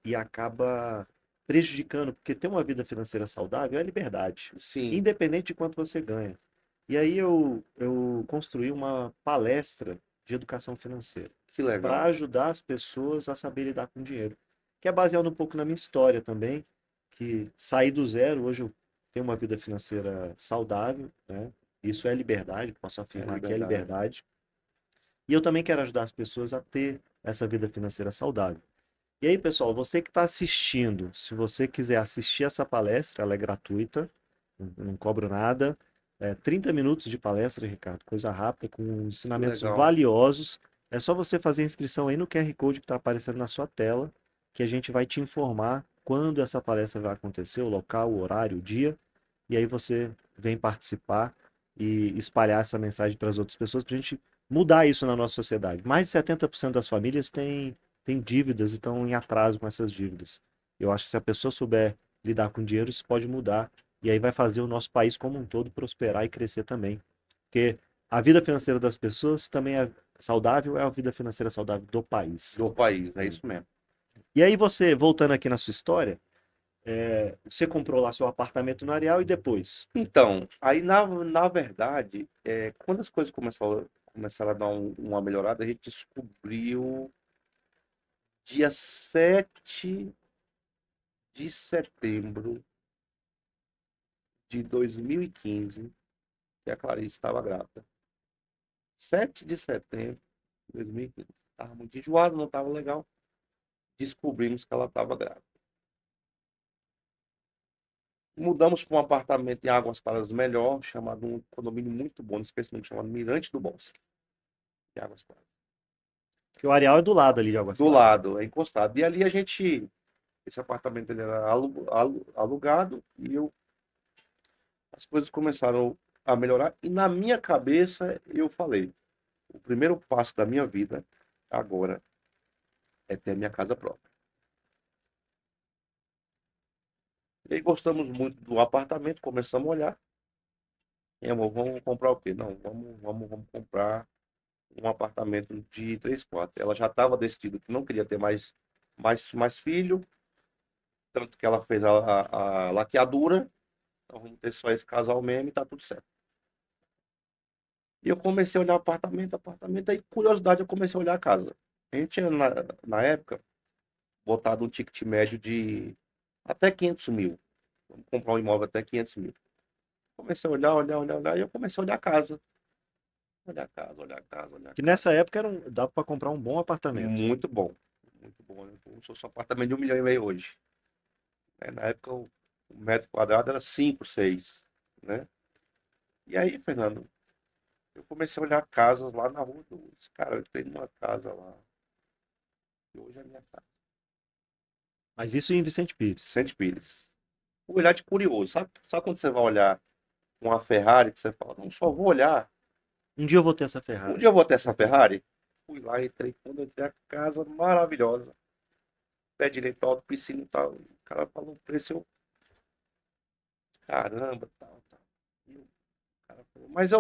e acaba prejudicando, porque ter uma vida financeira saudável é liberdade,
sim,
independente de quanto você ganha. E aí eu construí uma palestra de educação financeira
que
para
legal.
ajudar as pessoas a saber lidar com dinheiro, que é baseado um pouco na minha história também, que saí do zero, hoje eu tenho uma vida financeira saudável, né? Isso é liberdade, posso
É
afirmar que é
liberdade.
liberdade. E eu também quero ajudar as pessoas a ter essa vida financeira saudável. E aí, pessoal, você que está assistindo, se você quiser assistir essa palestra, ela é gratuita, não cobro nada. É 30 minutos de palestra, Ricardo, coisa rápida, com
Que
ensinamentos
legal.
valiosos. É só você fazer a inscrição aí no QR Code que está aparecendo na sua tela, que a gente vai te informar quando essa palestra vai acontecer, o local, o horário, o dia, e aí você vem participar e espalhar essa mensagem para as outras pessoas, para a gente mudar isso na nossa sociedade. Mais de 70% das famílias têm dívidas e estão em atraso com essas dívidas. Eu acho que se a pessoa souber lidar com dinheiro, isso pode mudar. E aí vai fazer o nosso país como um todo prosperar e crescer também. Porque a vida financeira das pessoas também é saudável, é a vida financeira saudável do país.
Do país, é
Né?
isso mesmo.
E aí você, voltando aqui na sua história, você comprou lá seu apartamento no Areal e depois?
Então, aí na verdade, quando as coisas começaram a dar uma melhorada, a gente descobriu dia 7 de setembro de 2015 que a Clarice estava grávida. 7 de setembro de 2015. Estava muito enjoado, não estava legal. Descobrimos que ela estava grávida. Mudamos para um apartamento em Águas Claras melhor, chamado um condomínio muito bom, especialmente chamado Mirante do Bosque, em Águas Claras.
Porque o Areal é do lado ali de Águas
Do
Claras.
lado, é encostado. E ali esse apartamento ele era alugado e as coisas começaram a melhorar. E na minha cabeça eu falei, o primeiro passo da minha vida agora é ter minha casa própria. E aí gostamos muito do apartamento, começamos a olhar. E, amor, vamos comprar o quê? Não, vamos comprar um apartamento de 3 quartos. Ela já estava decidida que não queria ter mais filho, tanto que ela fez a laqueadura. Então vamos ter só esse casal mesmo e tá tudo certo. E eu comecei a olhar apartamento, aí curiosidade eu comecei a olhar a casa. A gente tinha na época botado um ticket médio de até 500 mil. Vamos comprar um imóvel até 500 mil. Comecei a olhar, e eu comecei a olhar a casa. Olhar a casa, olhar a casa, olhar a
Que
casa.
nessa época dava para comprar um bom apartamento.
Muito bom. Muito bom. Eu sou só apartamento de 1,5 milhão hoje. Na época, o metro quadrado era 5, 6, né? E aí, Fernando, eu comecei a olhar casas lá na rua. Cara, eu tenho uma casa lá. E hoje é a minha casa.
Mas isso em Vicente Pires.
Vicente Pires. O olhar de curioso. Sabe quando você vai olhar uma Ferrari que você fala, não, só vou olhar.
Um dia eu vou ter essa
Um
Ferrari.
dia eu vou ter essa Ferrari. Fui lá, entrei, quando entrei a casa maravilhosa. Pé direito alto, piscina e tal. O cara falou o preço, eu, caramba, tal, tal. E o cara falou, mas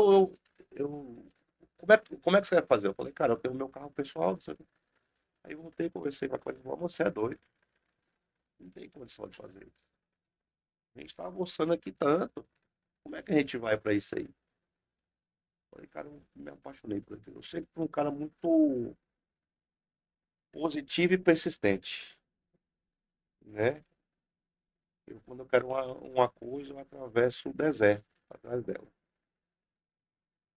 como é que você vai fazer? Eu falei, cara, eu tenho meu carro pessoal, não sei o quê. Aí eu voltei, conversei com a coisa, falou, você é doido, não tem condição de fazer isso. A gente tá almoçando aqui tanto, como é que a gente vai pra isso aí? Eu falei, cara, eu me apaixonei por ele. Eu sempre fui um cara muito positivo e persistente, né? Quando eu quero uma coisa, eu atravesso o deserto atrás dela.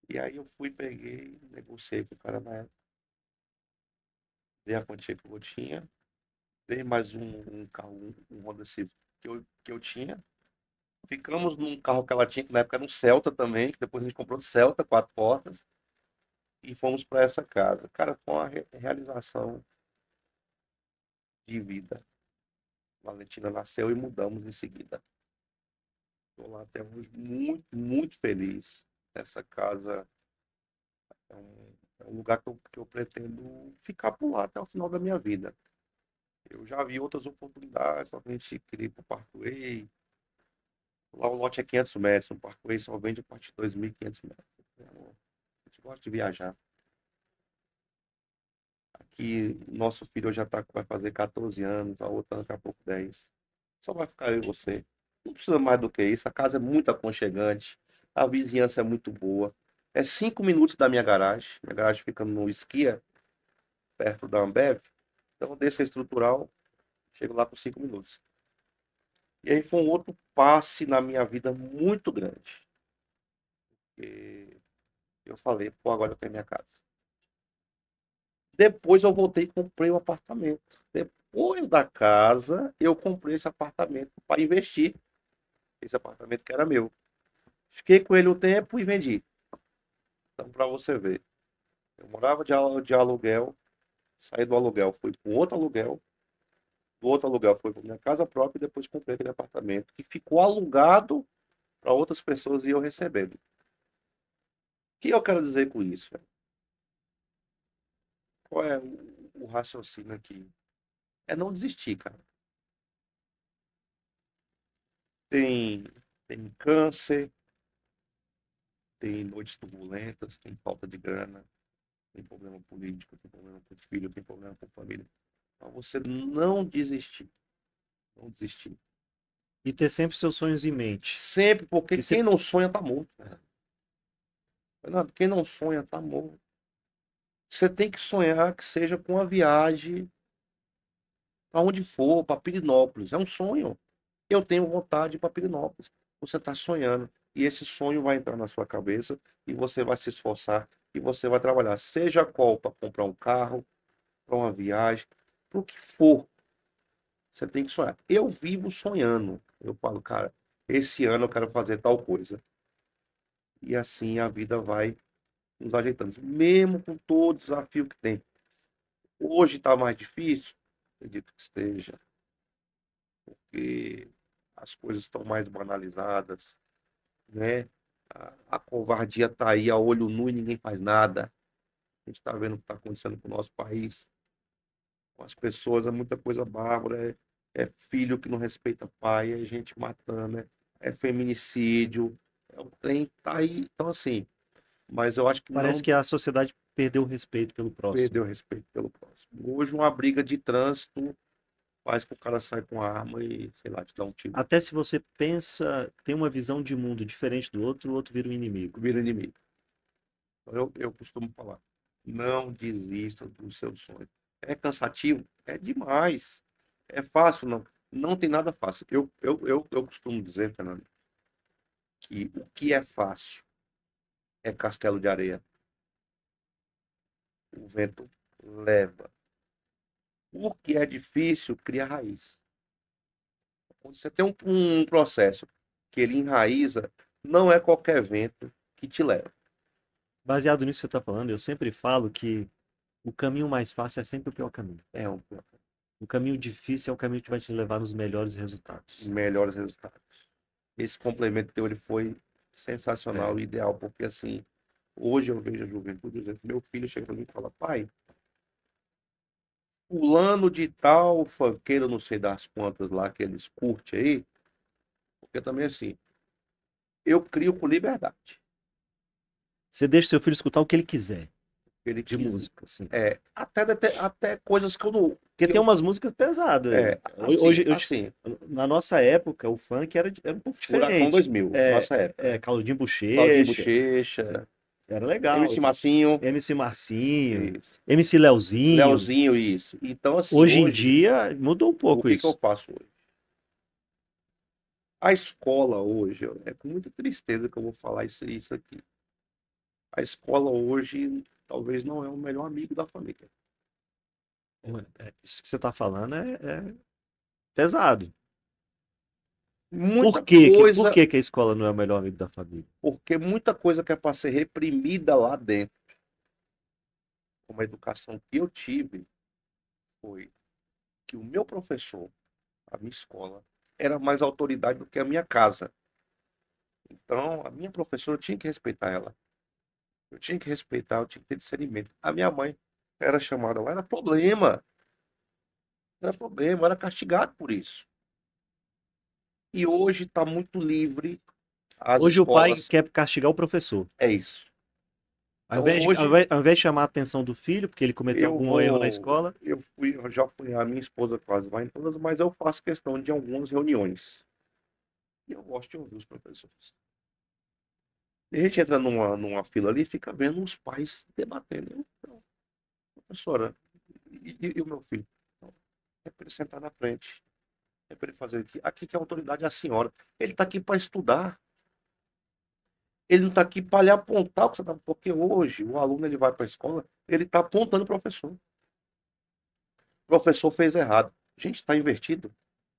E aí eu fui, peguei, negociei com o cara na época, dei a quantia que eu tinha, dei mais um carro, um Honda Civic que eu tinha. Ficamos num carro que ela tinha, que na época era um Celta também, que depois a gente comprou um Celta, 4 portas, e fomos para essa casa. Cara, foi uma realização de vida. Valentina nasceu e mudamos em seguida. Estou lá até hoje muito, muito feliz. Essa casa é um lugar que eu pretendo ficar por lá até o final da minha vida. Eu já vi outras oportunidades, só que a gente queria ir para o Parkway. Lá o lote é 500 metros, o Parkway só vende a partir de 2.500 metros. Então, a gente gosta de viajar. Aqui, nosso filho já vai fazer 14 anos, a outra daqui a pouco 10. Só vai ficar eu e você. Não precisa mais do que isso. A casa é muito aconchegante. A vizinhança é muito boa. É 5 minutos da minha garagem. Minha garagem fica no Esquia, perto da Ambev. Então, desse estrutural, chego lá com 5 minutos. E aí foi um outro passe na minha vida muito grande. E eu falei, pô, agora eu tenho minha casa. Depois eu voltei e comprei o apartamento. Depois da casa, eu comprei esse apartamento para investir. Esse apartamento que era meu. Fiquei com ele um tempo e vendi. Então, para você ver, eu morava de aluguel, saí do aluguel, fui para outro aluguel, do outro aluguel fui para minha casa própria e depois comprei aquele apartamento que ficou alugado para outras pessoas e eu recebendo. O que eu quero dizer com isso? Velho? Qual é o raciocínio aqui? É não desistir, cara. Tem, tem câncer, tem noites turbulentas, tem falta de grana, tem problema político, tem problema com filho, tem problema com família. Para você não desistir, não desistir.
E ter sempre seus sonhos em mente.
Sempre, porque
E você
quem não sonha tá morto. Né? Fernando, quem não sonha tá morto. Você tem que sonhar que seja com uma viagem para onde for, para Pirinópolis. É um sonho. Eu tenho vontade de ir para Pirinópolis. Você está sonhando. E esse sonho vai entrar na sua cabeça e você vai se esforçar e você vai trabalhar. Seja qual, para comprar um carro, para uma viagem, para o que for. Você tem que sonhar. Eu vivo sonhando. Eu falo, cara, esse ano eu quero fazer tal coisa. E assim a vida vai nos ajeitando. Mesmo com todo o desafio que tem. Hoje está mais difícil? Acredito que esteja. Porque as coisas estão mais banalizadas, né? A covardia está aí a olho nu e ninguém faz nada. A gente está vendo o que está acontecendo com o nosso país. Com as pessoas, é muita coisa bárbara. É filho que não respeita pai, é gente matando, é feminicídio. O trem tá aí. Então, assim, mas eu acho que
parece
não
que a sociedade perdeu o respeito pelo próximo.
perdeu o respeito pelo próximo. Hoje, uma briga de trânsito faz que o cara saia com a arma e, sei lá, te dá um tiro,
Até se você pensa, tem uma visão de mundo diferente do outro, o outro vira um inimigo.
vira inimigo. Então, eu costumo falar, não desista do seu sonho. É cansativo? É demais. É fácil? Não. Não tem nada fácil. Eu costumo dizer, Fernando, que o que é fácil é castelo de areia. O vento leva. O que é difícil cria raiz. Quando você tem um processo que ele enraiza, não é qualquer vento que te leva.
Baseado nisso que você está falando, eu sempre falo que o caminho mais fácil é sempre o pior caminho.
É um
O caminho difícil é o caminho que vai te levar nos melhores resultados.
melhores resultados. Esse complemento teu ele foi sensacional, ideal, porque assim, hoje eu vejo a juventude, por exemplo, meu filho chega para mim e fala, pai, fulano de tal, funkeiro, não sei das quantas lá que eles curtem aí, porque também assim, eu crio com liberdade.
Você deixa seu filho escutar o que ele quiser
Ele
de
quis,
música, assim.
até coisas que eu não,
Porque
que
tem
eu,
umas músicas pesadas.
assim,
Hoje, na nossa época, o funk era um pouco
Furacão
diferente.
2000, nossa época, né?
Claudinho
Claudinho
Buchecha,
Bochecha,
era legal.
MC Massinho,
MC Marcinho,
isso.
MC Leozinho.
Leozinho, isso. Então, assim,
Hoje em
hoje,
dia mudou um
o
pouco
que que eu
isso.
faço hoje? A escola hoje, é com muita tristeza que eu vou falar isso aqui. A escola hoje talvez não é o melhor amigo da família.
Isso que você está falando é pesado.
Muita
Por
coisa,
que a escola não é o melhor amigo da família?
porque muita coisa que é para ser reprimida lá dentro, como a educação que eu tive, foi que o meu professor, a minha escola, era mais autoridade do que a minha casa. Então, a minha professora eu tinha que respeitar ela. Eu tinha que respeitar, eu tinha que ter discernimento. A minha mãe era chamada lá, era problema. Era problema, eu era castigado por isso. E hoje está muito livre as
Hoje o pai
escolas.
quer castigar o professor.
É isso.
Ao
Então
invés de,
hoje
ao invés de chamar a atenção do filho, porque ele cometeu algum erro na escola,
eu já fui, a minha esposa quase vai em todas, mas eu faço questão de algumas reuniões. E eu gosto de ouvir os professores. E a gente entra numa fila ali e fica vendo os pais debatendo. Então, professora, e o meu filho? Não, é para ele sentar na frente. É para ele fazer aqui. Aqui que a autoridade é a senhora. Ele está aqui para estudar. Ele não está aqui para lhe apontar o que você está. Porque hoje o aluno ele vai para a escola, ele está apontando o professor. O professor fez errado. Gente, está invertido.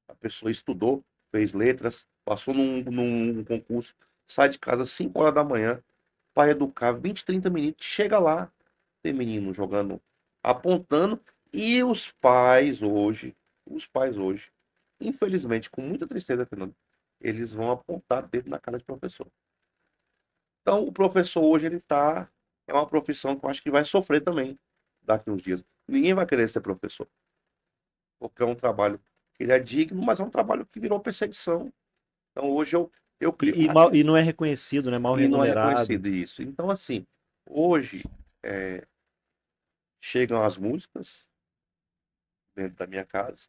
A pessoa estudou, fez letras, passou num concurso, sai de casa às 5 horas da manhã para educar 20, 30 minutos. Chega lá, tem menino jogando, apontando. E os pais hoje, infelizmente, com muita tristeza, Fernando, eles vão apontar dedo na cara de professor. Então, o professor hoje, é uma profissão que eu acho que vai sofrer também daqui uns dias. Ninguém vai querer ser professor, porque é um trabalho que ele é digno, mas é um trabalho que virou perseguição. Então, hoje eu crio.
e não é reconhecido, né? Mal
E não é
remunerado.
reconhecido isso. Então, assim, hoje é, chegam as músicas dentro da minha casa.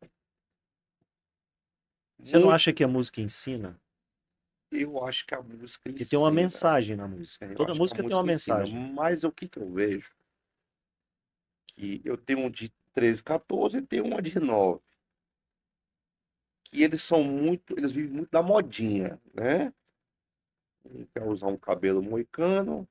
Você não
Muito,
acha que a música ensina?
eu acho que a música
Que tem uma
ensina.
mensagem na música.
Eu
Toda
acho que a
música tem uma
música ensina.
mensagem.
Mas o que que eu vejo? Que eu tenho um de 13, 14 e tenho uma de 9. Que eles são muito, eles vivem muito da modinha, né? Um quer usar um cabelo moicano,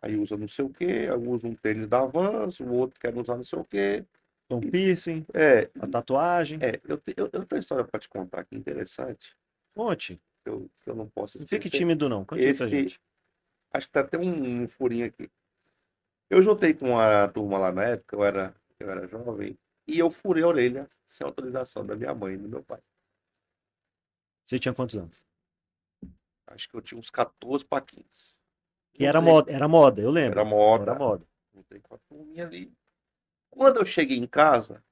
aí usa não sei o quê, aí usa um tênis da Vans, o outro quer usar não sei o quê.
Tom
E,
piercing,
é,
a tatuagem.
eu tenho uma história para te contar aqui interessante,
Conte.
que eu não posso
Não fique
esquecer.
tímido, não. Conte aí pra
Esse,
gente.
acho que tá até um furinho aqui. Eu juntei com a turma lá na época, eu era jovem, e eu furei a orelha sem autorização da minha mãe e do meu pai.
Você tinha quantos anos?
Acho que eu tinha uns 14 para 15.
Que
Juntei,
era moda, eu
era
lembro. Era
moda,
moda.
juntei com a turminha ali. Quando eu cheguei em casa,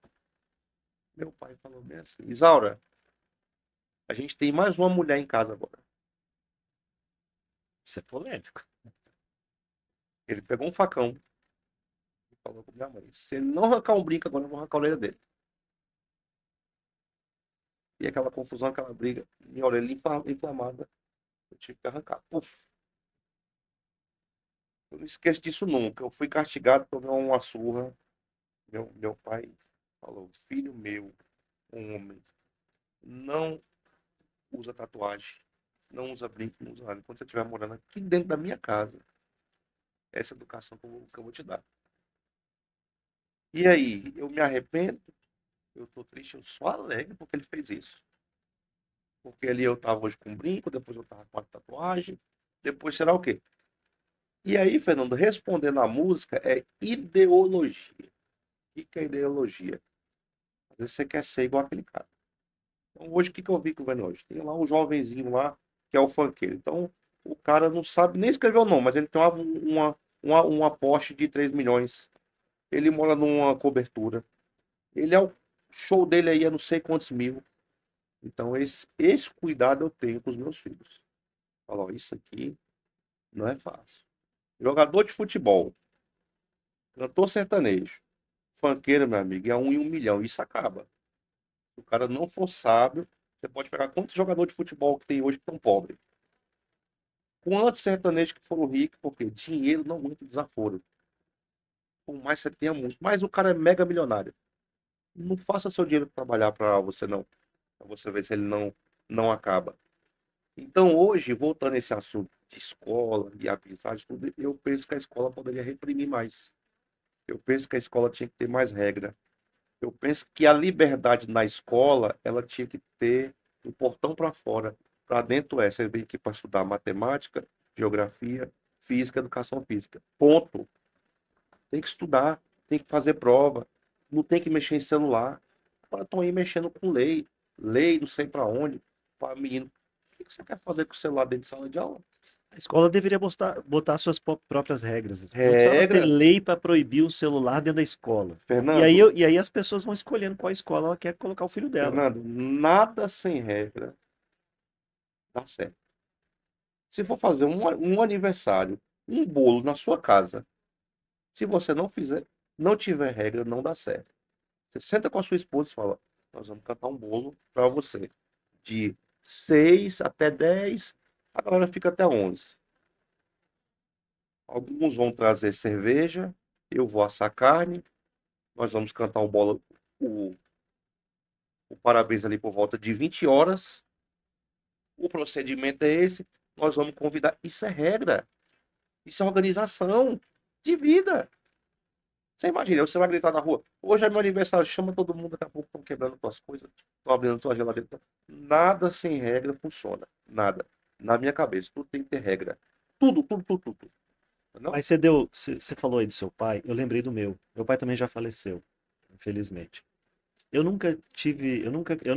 meu pai falou bem assim, Isaura, a gente tem mais uma mulher em casa agora.
Isso é polêmico.
Ele pegou um facão e falou com minha mãe, se ele não arrancar um brinco agora, eu vou arrancar a orelha dele. E aquela confusão, aquela briga, minha orelha inflamada, eu tive que arrancar. Puf. Eu não esqueço disso nunca. Eu fui castigado, tomei uma surra. Meu pai falou, filho meu, um homem, não usa tatuagem, não usa brinco, não usa nada. Quando você estiver morando aqui dentro da minha casa, essa educação que eu vou te dar. E aí, eu me arrependo, eu tô triste, eu sou alegre porque ele fez isso. Porque ali eu tava hoje com brinco, depois eu tava com a tatuagem, depois será o quê? E aí, Fernando, respondendo a música, é ideologia. O que é ideologia? Às vezes você quer ser igual aquele cara. Então, hoje, o que eu vi que eu vendo hoje? Tem lá um jovenzinho lá, que é o funkeiro. Então, o cara não sabe nem escrever o nome, mas ele tem uma Porsche de 3 milhões. Ele mora numa cobertura. Ele é o show dele aí é não sei quantos mil. Então, esse cuidado eu tenho com os meus filhos. Falo, ó, isso aqui não é fácil. Jogador de futebol, cantor sertanejo, funkeiro, meu amigo, é 1 em 1 milhão. Isso acaba. Se o cara não for sábio, você pode pegar quantos jogadores de futebol que tem hoje que estão pobres. Quantos sertanejos que foram ricos, porque dinheiro não muito desaforo. Por mais que você tenha muito. Mas o cara é mega milionário. Não faça seu dinheiro trabalhar para você não. Para você ver se ele não acaba. Então hoje, voltando a esse assunto de escola, de amizade, tudo, eu penso que a escola poderia reprimir mais. Eu penso que a escola tinha que ter mais regra. Eu penso que a liberdade na escola, ela tinha que ter um portão para fora. Para dentro você vem aqui para estudar matemática, geografia, física, educação física. Ponto. Tem que estudar, tem que fazer prova, não tem que mexer em celular. Agora estão aí mexendo com lei não sei para onde. Para menino, o que você quer fazer com o celular dentro de sala de aula?
A escola deveria botar suas próprias regras. Não precisava ter
Regra,
lei para proibir o celular dentro da escola.
Fernando,
E aí as pessoas vão escolhendo qual escola ela quer colocar o filho dela.
Fernando, nada sem regra dá certo. Se for fazer um aniversário, um bolo na sua casa, se você não fizer, não tiver regra, não dá certo. Você senta com a sua esposa e fala: nós vamos cantar um bolo para você. De 6 até 10, a galera fica até 11. Alguns vão trazer cerveja, eu vou assar carne, nós vamos cantar o, o parabéns ali por volta de 20 horas. O procedimento é esse, nós vamos convidar. Isso é regra, isso é organização de vida. Você imagina, você vai gritar na rua, hoje é meu aniversário, chama todo mundo, daqui a pouco estão quebrando tuas coisas, estão abrindo tua geladeira. Nada sem regra funciona. Nada. Na minha cabeça, tudo tem que ter regra. Tudo, tudo, tudo, tudo. Tudo. Não?
Mas você falou aí do seu pai, eu lembrei do meu. Meu pai também já faleceu, infelizmente. Eu não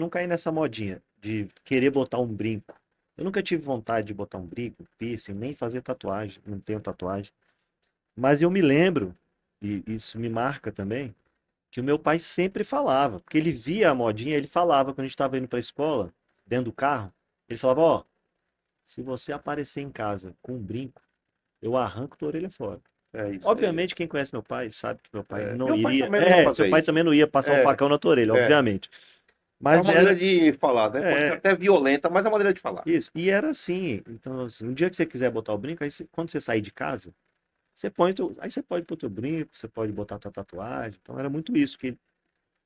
caí nessa modinha de querer botar um brinco. Eu nunca tive vontade de botar um brinco, piercing, nem fazer tatuagem, não tenho tatuagem. Mas eu me lembro, e isso me marca também, que o meu pai sempre falava, porque ele via a modinha, ele falava quando a gente estava indo para a escola, dentro do carro, ele falava, ó, se você aparecer em casa com um brinco, eu arranco tua orelha fora.
É isso aí.
Obviamente, quem conhece meu pai sabe que meu pai
É,
não
meu pai
iria.
também não ia
É, seu
fazer
pai
isso.
também não ia passar um
É,
facão na tua orelha,
é.
obviamente.
É uma
Mas
maneira
era.
de falar, né? Pode ser
É,
até violenta, mas é uma maneira de falar.
isso. E era assim. Então, assim, um dia que você quiser botar o brinco, quando você sair de casa, você põe. Aí você pode pôr teu brinco, você pode botar tua tatuagem. Então era muito isso, que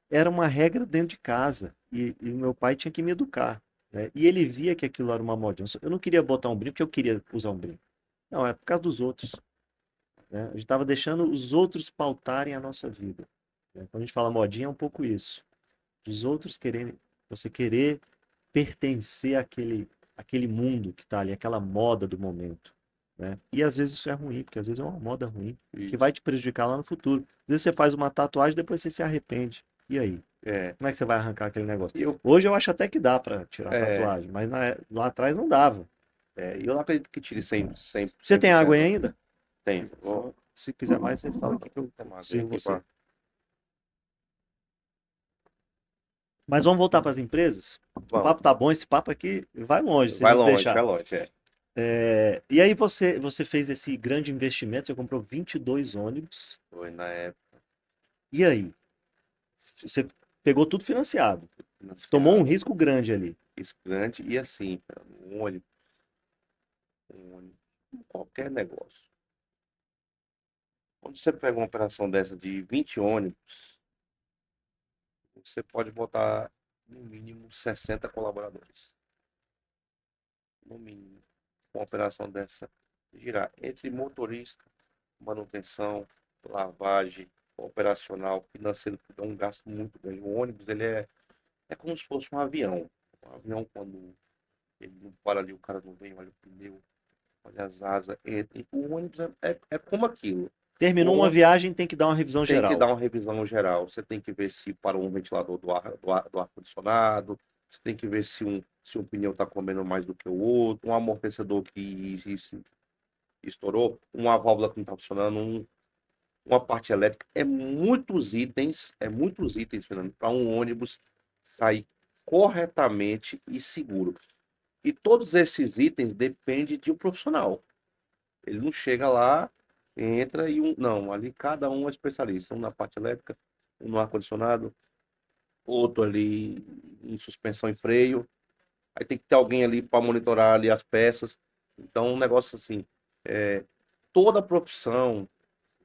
era uma regra dentro de casa. E o meu pai tinha que me educar. Né? E ele via que aquilo era uma modinha. Eu não queria botar um brinco porque eu queria usar um brinco. Não, é por causa dos outros. Né? A gente estava deixando os outros pautarem a nossa vida. Né? Quando a gente fala modinha, é um pouco isso. Os outros quererem, você querer pertencer àquele mundo que está ali, aquela moda do momento. Né? E às vezes isso é ruim, porque às vezes é uma moda ruim, que
Isso.
vai te prejudicar lá no futuro. Às vezes você faz uma tatuagem, depois você se arrepende. E aí?
É.
Como é que você vai arrancar aquele negócio?
Eu,
Hoje eu acho até que dá para tirar a
é,
tatuagem, mas lá atrás não dava.
eu não acredito que tire 100%,
Você tem água aí
100%.
ainda?
Tem. Vou
Se quiser mais, você fala aqui que eu
tomar água
sirvo
aqui
você.
para.
Mas vamos voltar para as empresas? O
Vamos.
papo tá bom, esse papo aqui vai longe, se
Vai
não
longe, vai
deixar.
longe. É.
E aí você fez esse grande investimento, você comprou 22 ônibus.
Foi na época
E aí? Você pegou tudo financiado. Tomou um
financiado.
risco grande ali.
Isso grande e assim, um ônibus, qualquer negócio. Quando você pega uma operação dessa de 20 ônibus, você pode botar no mínimo 60 colaboradores. No mínimo. Uma operação dessa girar entre motorista, manutenção, lavagem, operacional, financeiro, tudo é um gasto muito grande. O ônibus, é como se fosse um avião. Um avião, quando ele não para ali, o cara não vem, olha o pneu, olha as asas. O ônibus é como aquilo. O
Terminou uma
ônibus
viagem, tem que dar uma revisão
tem que
geral.
dar uma revisão geral. Você tem que ver se parou um ventilador do ar-condicionado, Você tem que ver se um pneu está comendo mais do que o outro, um amortecedor que estourou, uma válvula que não está funcionando, uma parte elétrica. É muitos itens, Fernando, para um ônibus sair corretamente e seguro. E todos esses itens dependem de um profissional. Ele não chega lá, entra e um. Não, ali cada um é especialista. Um na parte elétrica, um no ar-condicionado, outro ali em suspensão e freio. Aí tem que ter alguém ali para monitorar ali as peças. Então, um negócio assim, é, toda profissão,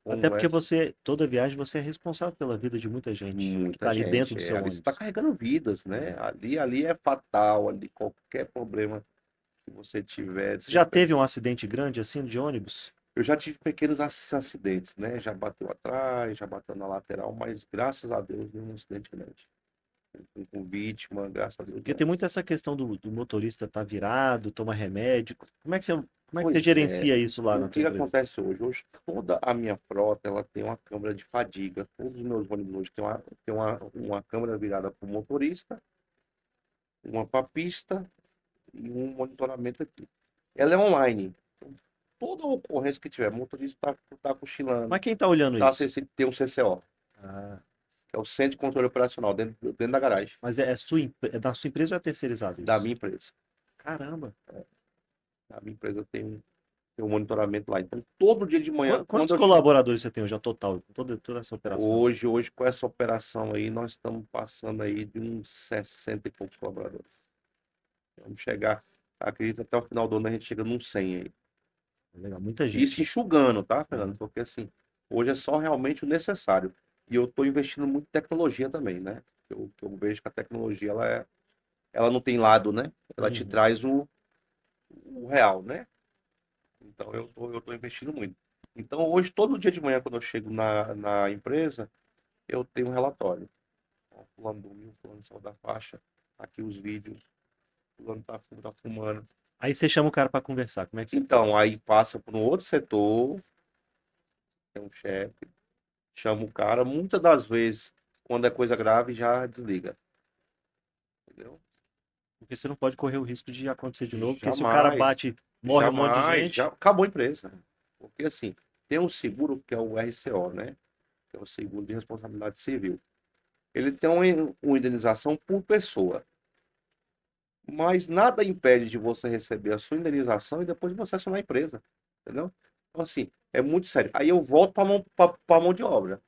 Até
como
porque
é,
você, toda viagem, você é responsável pela vida de muita gente que está
muita
ali dentro
gente,
do seu
ali você está
ônibus.
carregando vidas, né?
Uhum.
Ali é fatal, ali qualquer problema que você tiver,
Você
tem
já teve um acidente grande assim de ônibus?
eu já tive pequenos acidentes, né? Já bateu atrás, já bateu na lateral, mas graças a Deus nenhum acidente grande. Com vítima, graças a Deus
Porque
não.
tem muito essa questão do motorista estar virado, toma remédio. Como é que você
Pois é.
gerencia isso lá
O
na tua
que
empresa?
acontece hoje? Hoje toda a minha frota ela tem uma câmera de fadiga. Todos os meus ônibus hoje uma câmera virada para o motorista, uma para a pista e um monitoramento aqui. Ela é online. Toda ocorrência que tiver, motorista está cochilando,
Mas quem está olhando isso?
tem um CCO,
Ah,
que é o Centro de Controle Operacional, dentro da garagem
mas é da sua empresa ou é terceirizado
da
isso?
minha empresa.
Caramba.
A minha empresa tem um monitoramento lá. Então, todo dia de manhã, quando
Quantos
eu chego,
colaboradores você tem hoje, ao total, com toda essa operação?
hoje com essa operação aí, nós estamos passando aí de uns 60 e poucos colaboradores. Vamos chegar, acredito, até o final do ano a gente chega num 100 aí.
Legal, muita
Isso
gente.
enxugando, tá, Fernando?
Aham.
Porque assim, hoje é só realmente o necessário. E eu estou investindo muito em tecnologia também, né? Eu vejo que a tecnologia, ela não tem lado, né? Ela te
Uhum.
traz o real, né? Então eu tô investindo muito. Então hoje, todo dia de manhã, quando eu chego na empresa, eu tenho um relatório. Ó, fulano dormiu, fulano saiu da faixa, aqui os vídeos, fulano tá fumando.
Aí você chama o cara para conversar, como é que você
Então,
faz?
aí passa para um outro setor, tem um chefe, chama o cara, muitas das vezes, quando é coisa grave, já desliga. Entendeu?
Porque você não pode correr o risco de acontecer de novo, porque se o cara
Jamais,
bate, morre um monte de
jamais, já
gente.
acabou a empresa. Porque assim, tem um seguro que é o RCO, né? Que é o seguro de responsabilidade civil. Ele tem uma indenização por pessoa. Mas nada impede de você receber a sua indenização e depois você acionar a empresa. Entendeu? Então, assim, é muito sério. Aí eu volto para a mão de obra,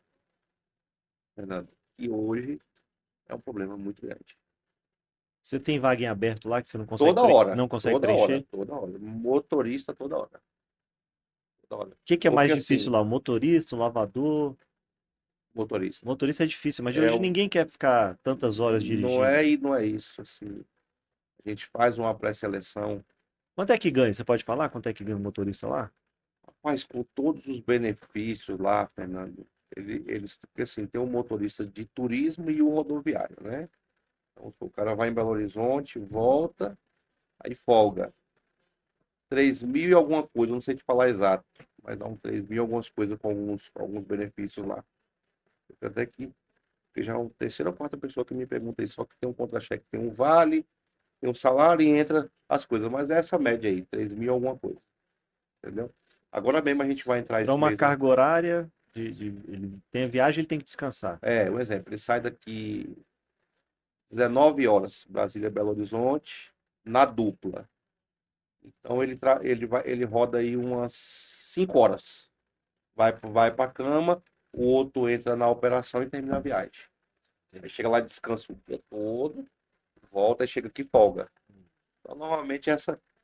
Fernando. E hoje é um problema muito grande.
Você tem vaga em aberto lá que você não consegue,
Toda hora,
não consegue
toda hora,
preencher?
toda hora. Motorista toda hora. Toda hora.
O que que é mais
Porque
difícil
assim,
lá? O motorista, o lavador? O
motorista.
motorista é difícil, mas
É,
hoje ninguém quer ficar tantas horas dirigindo.
não é isso. Assim, a gente faz uma pré-seleção.
Quanto é que ganha? Você pode falar quanto é que ganha o motorista lá?
Rapaz, com todos os benefícios lá, Fernando, eles, porque assim, tem o motorista de turismo e o rodoviário, né? Então, o cara vai em Belo Horizonte, volta, aí folga. 3.000 e alguma coisa, não sei te falar exato, mas dá um 3.000 e algumas coisas com alguns benefícios lá. Até que já é a terceira ou quarta pessoa que me pergunta isso, só que tem um contra-cheque, tem um vale, tem um salário e entra as coisas, mas é essa média aí, 3.000 e alguma coisa, entendeu? Agora mesmo a gente vai entrar
Para
esse
uma
mês, né?
carga horária, ele tem a viagem, ele tem que descansar.
Um exemplo, ele sai daqui 19 horas, Brasília, Belo Horizonte, na dupla. Então ele roda aí umas 5 horas. Vai para a cama, o outro entra na operação e termina a viagem. Aí chega lá, descansa o dia todo, volta e chega aqui e folga. Então, normalmente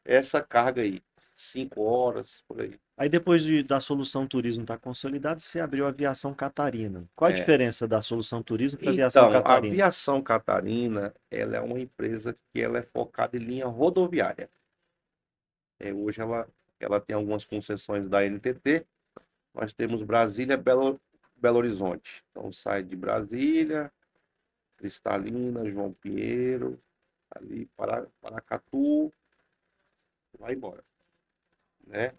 essa carga aí, 5 horas, por aí.
Aí depois da solução turismo estar consolidada, você abriu a aviação Catarina. Qual a
É.
diferença da solução turismo para a aviação
Então, a
Catarina?
Aviação Catarina, ela é uma empresa que ela é focada em linha rodoviária. Hoje ela tem algumas concessões da NTT. Nós temos Brasília, Belo Horizonte. Então sai de Brasília, Cristalina, João Pinheiro, ali Paracatu, vai embora, né?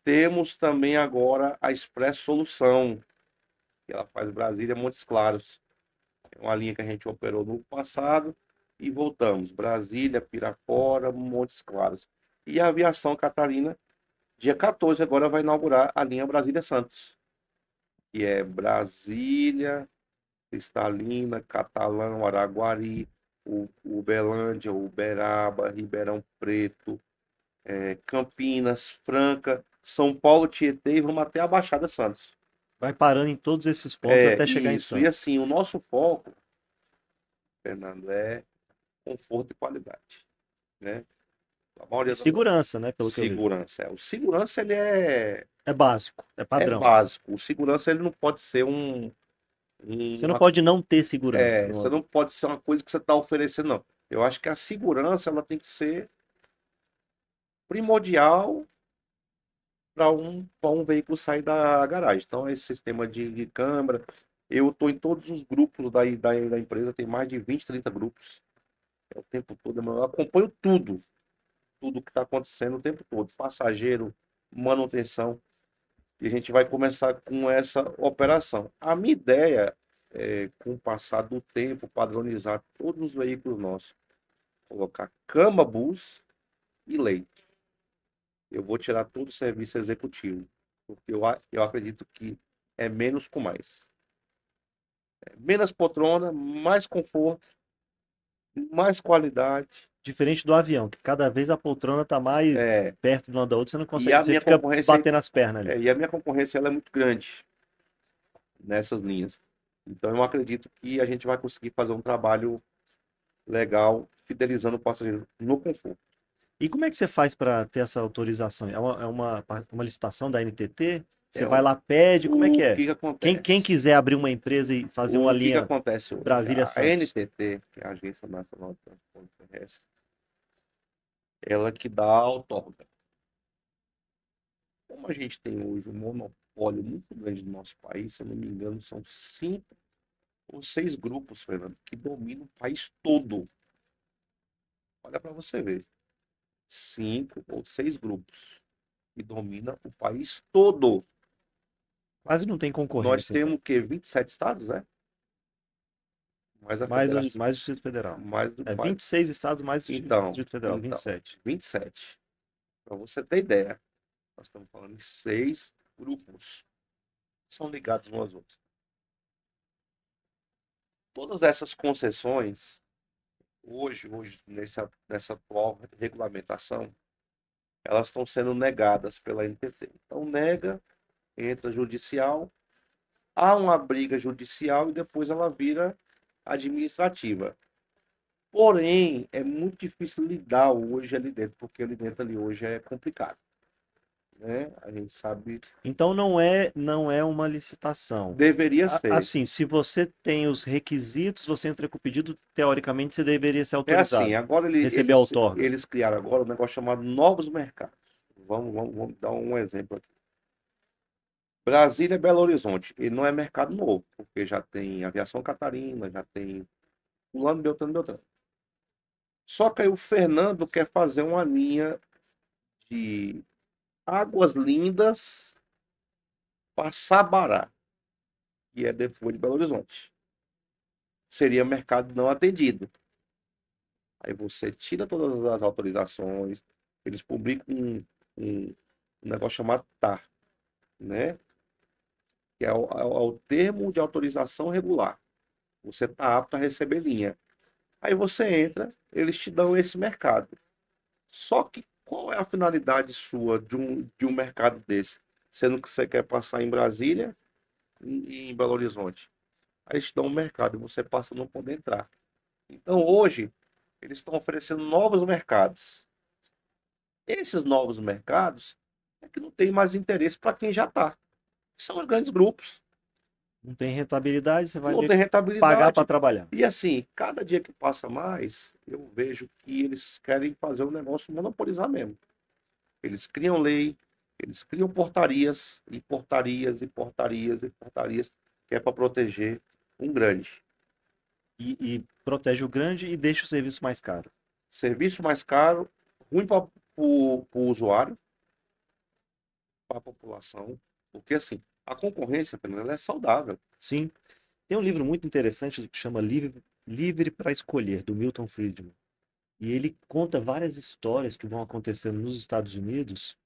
Temos também agora a Express Solução, que ela faz Brasília, Montes Claros. É uma linha que a gente operou no passado e voltamos. Brasília, Pirapora, Montes Claros. E a aviação Catarina, dia 14, agora vai inaugurar a linha Brasília-Santos, que é Brasília, Cristalina, Catalão, Araguari, Uberlândia, Uberaba, Ribeirão Preto, Campinas, Franca, São Paulo, Tietê e vamos até a Baixada Santos.
Vai parando em todos esses pontos até chegar em
Isso. E
Santos.
assim, o nosso foco, Fernando, é conforto e qualidade, né? A
E
maioria das
segurança, né? Pelo que eu vejo.
segurança. O segurança, ele é
É básico, é padrão.
básico. O segurança, ele não pode ser
Você não
uma,
pode não ter segurança.
você não pode ser uma coisa que você está oferecendo, não. Eu acho que a segurança, ela tem que ser primordial para um veículo sair da garagem. Então, esse sistema de câmera, eu estou em todos os grupos da empresa, tem mais de 20, 30 grupos. É o tempo todo, eu acompanho tudo que está acontecendo o tempo todo. Passageiro, manutenção. E a gente vai começar com essa operação. A minha ideia é, com o passar do tempo, padronizar todos os veículos nossos. Colocar cama, bus e leito. Eu vou tirar todo o serviço executivo. Porque eu acredito que é menos com mais. É menos poltrona, mais conforto, mais qualidade.
Diferente do avião, que cada vez a poltrona tá mais
É,
perto de uma da outra, você não
e
consegue,
a
você
minha
fica
concorrência,
batendo as pernas ali.
e a minha concorrência ela é muito grande nessas linhas. Então eu acredito que a gente vai conseguir fazer um trabalho legal, fidelizando o passageiro no conforto.
E como é que você faz para ter essa autorização? É uma licitação da NTT? Você
É
vai
o,
lá, pede, como é que
o
é?
que que
Quem
acontece?
quiser abrir uma empresa e fazer uma
O que
linha
acontece hoje? A
Brasília-Santos,
NTT, que é a Agência Nacional de Transporte Terrestre, ela que dá a outorga. Como a gente tem hoje um monopólio muito grande no nosso país, se eu não me engano, são 5 ou 6 grupos, Fernando, que dominam o país todo. Olha para você ver. 5 ou 6 grupos que dominam o país todo.
quase não tem
Nós
concorrência, então.
temos o quê? 27 estados, né? Mais a
Mais o,
federação.
mais o Distrito Federal.
Mais do
É
mais.
26 estados mais o
Então,
Distrito Federal,
então,
27.
27. Para você ter ideia, nós estamos falando em 6 grupos que são ligados uns aos outros. Todas essas concessões, hoje nessa atual regulamentação, elas estão sendo negadas pela NTT. Então, nega, entra judicial, há uma briga judicial e depois ela vira administrativa. Porém, é muito difícil lidar hoje ali dentro, porque ali dentro ali hoje é complicado, né? A gente sabe,
Então não é uma licitação.
deveria ser.
Assim, se você tem os requisitos, você entra com o pedido, teoricamente você deveria ser
É assim,
autorizado,
agora
receber a outorga.
eles criaram agora um negócio chamado novos mercados. Vamos dar um exemplo aqui. Brasília e Belo Horizonte, ele não é mercado novo, porque já tem Aviação Catarina, já tem Fulano, Beltrano, Beltrano. Só que aí o Fernando quer fazer uma linha de Águas Lindas para Sabará, que é depois de Belo Horizonte. Seria mercado não atendido. Aí você tira todas as autorizações, eles publicam um negócio chamado TAR, né? Que é o termo de autorização regular. Você está apto a receber linha. Aí você entra, eles te dão esse mercado. Só que qual é a finalidade sua de um mercado desse? Sendo que você quer passar em Brasília e em Belo Horizonte. Aí eles te dão um mercado e você passa a não poder entrar. Então hoje, eles estão oferecendo novos mercados. Esses novos mercados é que não tem mais interesse para quem já está. São os grandes grupos.
Não tem rentabilidade, você vai
Não
ter
tem
que pagar para
rentabilidade.
trabalhar.
E assim, cada dia que passa mais, eu vejo que eles querem fazer o negócio monopolizar mesmo. Eles criam lei, eles criam portarias, e portarias, e portarias, e portarias, que é para proteger um grande.
E protege o grande e deixa o serviço mais caro.
Serviço mais caro, ruim para o usuário, para a população, porque assim, a concorrência, pelo menos, ela é saudável.
Sim. Tem um livro muito interessante que chama Livre para Escolher, do Milton Friedman. E ele conta várias histórias que vão acontecendo nos Estados Unidos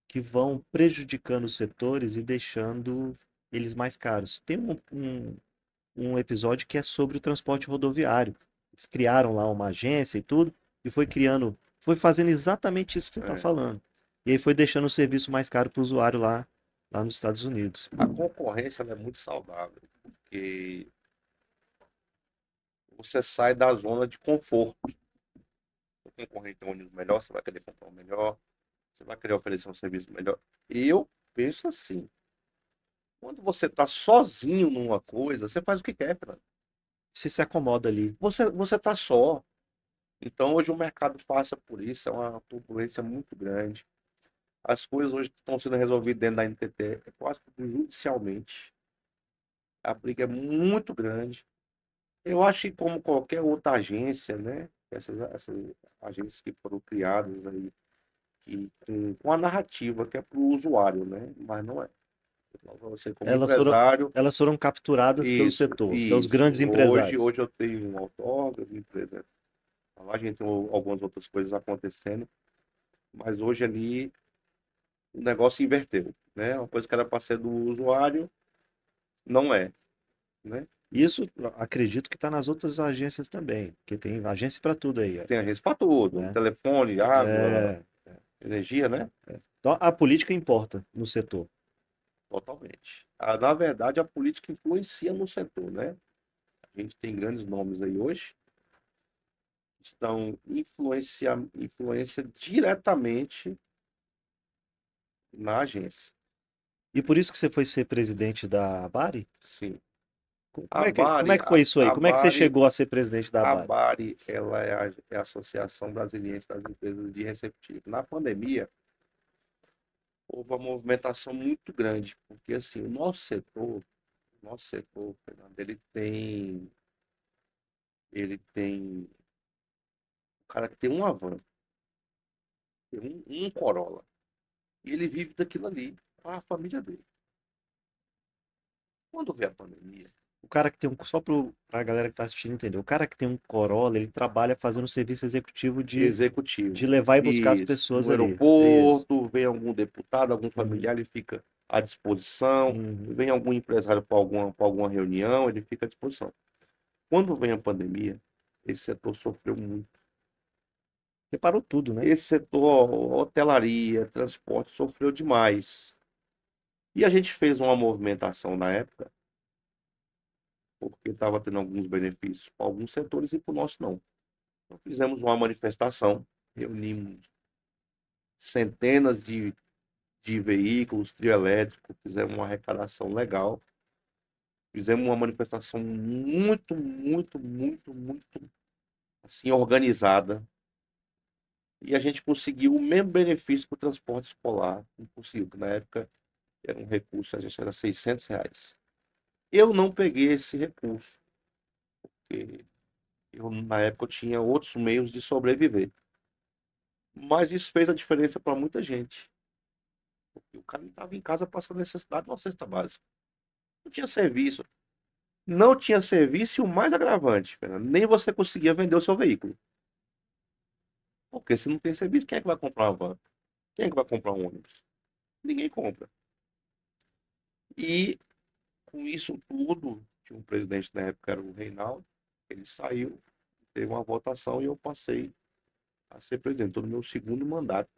que vão prejudicando os setores e deixando eles mais caros. Tem um episódio que é sobre o transporte rodoviário. Eles criaram lá uma agência e tudo, e foi criando, foi fazendo exatamente isso que você está
É.
falando. E aí foi deixando o serviço mais caro para o usuário lá nos Estados Unidos.
A concorrência ela é muito saudável, porque você sai da zona de conforto. O concorrente tem um ônibus melhor, você vai querer comprar um melhor, você vai querer oferecer um serviço melhor. Eu penso assim, quando você está sozinho numa coisa, você faz o que quer, Fernando.
Você se acomoda ali.
Você está só. Então hoje o mercado passa por isso, é uma turbulência muito grande. As coisas hoje estão sendo resolvidas dentro da NTT, é quase tudo judicialmente. A briga é muito grande. Eu acho que como qualquer outra agência, né? Essas agências que foram criadas aí, com a narrativa que é para o usuário, né? Mas não é. Então, você como
Elas foram,
empresário,
elas foram capturadas pelo
isso,
setor, pelos
isso.
grandes empresários.
Hoje eu tenho um autógrafo, empresa. Lá a gente tem algumas outras coisas acontecendo, mas hoje ali o negócio inverteu, né? Uma coisa que era para ser do usuário, não é, né?
Isso, acredito que está nas outras agências também, porque tem agência para tudo aí,
Tem agência para tudo,
né?
telefone, água,
É,
energia, né?
então a política importa no setor.
Totalmente. Na verdade, a política influencia no setor, né? A gente tem grandes nomes aí hoje que estão influência diretamente na agência.
E por isso que você foi ser presidente da Bari?
Sim.
Como é que foi isso aí?
A
Como é que você
Bari,
chegou a ser presidente da
a
Bari?
Bari, ela é a Associação Brasileira das Empresas de Receptivo. Na pandemia, houve uma movimentação muito grande, porque assim, o nosso setor, Fernando, ele tem o cara que tem uma van, tem um Corolla, e ele vive daquilo ali, para a família dele. Quando veio a pandemia,
O cara que tem só pra galera que tá assistindo entender, o cara que tem um Corolla, ele trabalha fazendo serviço executivo de
executivo,
levar e buscar as
isso,
pessoas
no
ali. É isso.
aeroporto, vem algum deputado, algum
Uhum,
familiar, ele fica à disposição,
uhum.
vem algum empresário para alguma reunião, ele fica à disposição. Quando vem a pandemia, esse setor sofreu muito.
Preparou tudo, né?
Esse setor, hotelaria, transporte, sofreu demais. E a gente fez uma movimentação na época, porque estava tendo alguns benefícios para alguns setores e para o nosso não. Então, fizemos uma manifestação, reunimos centenas de veículos, trio elétrico, fizemos uma arrecadação legal, fizemos uma manifestação muito, muito, muito, muito assim, organizada. E a gente conseguiu o mesmo benefício para o transporte escolar. Não conseguiu, que na época era um recurso, a gente era R$ 600. Eu não peguei esse recurso, porque na época eu tinha outros meios de sobreviver. Mas isso fez a diferença para muita gente. Porque o cara estava em casa passando necessidade de uma cesta básica. Não tinha serviço. Não tinha serviço e o mais agravante, Fernando, nem você conseguia vender o seu veículo. Porque se não tem serviço, quem é que vai comprar uma van? Quem é que vai comprar um ônibus? Ninguém compra. E com isso tudo, tinha um presidente na época, era o Reinaldo, ele saiu, teve uma votação e eu passei a ser presidente. Estou no meu segundo mandato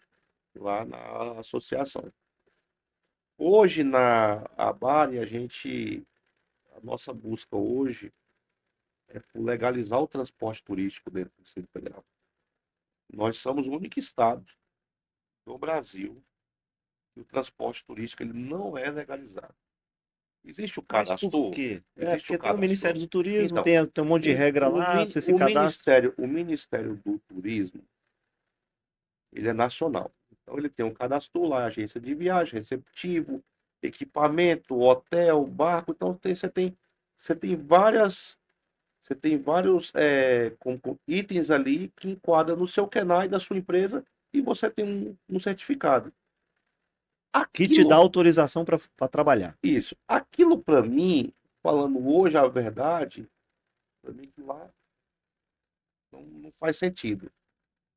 lá na associação. Hoje na Abari, a nossa busca hoje é por legalizar o transporte turístico dentro do Distrito Federal. Nós somos o único estado do Brasil que o transporte turístico ele não é legalizado. Existe o
Mas por
cadastro?
quê? É,
Existe o
porque tem o Ministério
cadastro.
do Turismo,
Então,
tem um monte de regra lá, você se
o
cadastra.
Ministério do Turismo, ele é nacional. Então, ele tem um cadastro lá, agência de viagem, receptivo, equipamento, hotel, barco. Então, você tem vários itens ali que enquadram no seu canal da sua empresa e você tem um certificado.
Que te dá
Aquilo,
autorização para trabalhar.
isso. Aquilo para mim, falando hoje a verdade, para mim que lá Não faz sentido.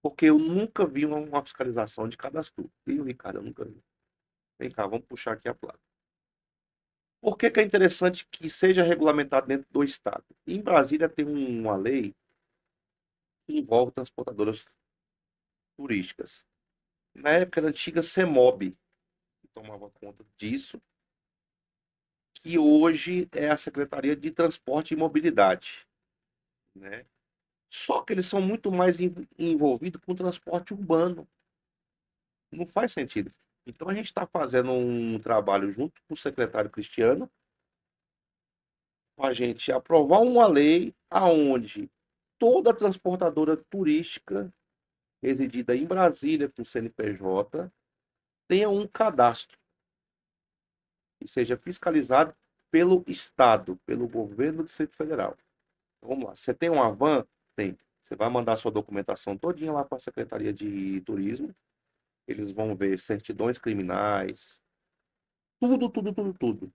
Porque eu nunca vi uma fiscalização de cadastro. E o Ricardo, eu nunca vi. Vem cá, vamos puxar aqui a placa. Por que que é interessante que seja regulamentado dentro do Estado? Em Brasília tem uma lei que envolve transportadoras turísticas. Na época era a antiga CEMOB, que tomava conta disso, que hoje é a Secretaria de Transporte e Mobilidade, né? Só que eles são muito mais envolvidos com o transporte urbano. Não faz sentido. Então a gente está fazendo um trabalho junto com o secretário Cristiano para a gente aprovar uma lei aonde toda transportadora turística residida em Brasília com CNPJ tenha um cadastro que seja fiscalizado pelo Estado, pelo governo do Distrito Federal. Então, vamos lá. Você tem uma van? Tem. Você vai mandar sua documentação todinha lá para a Secretaria de Turismo. Eles vão ver certidões criminais, tudo, tudo, tudo, tudo.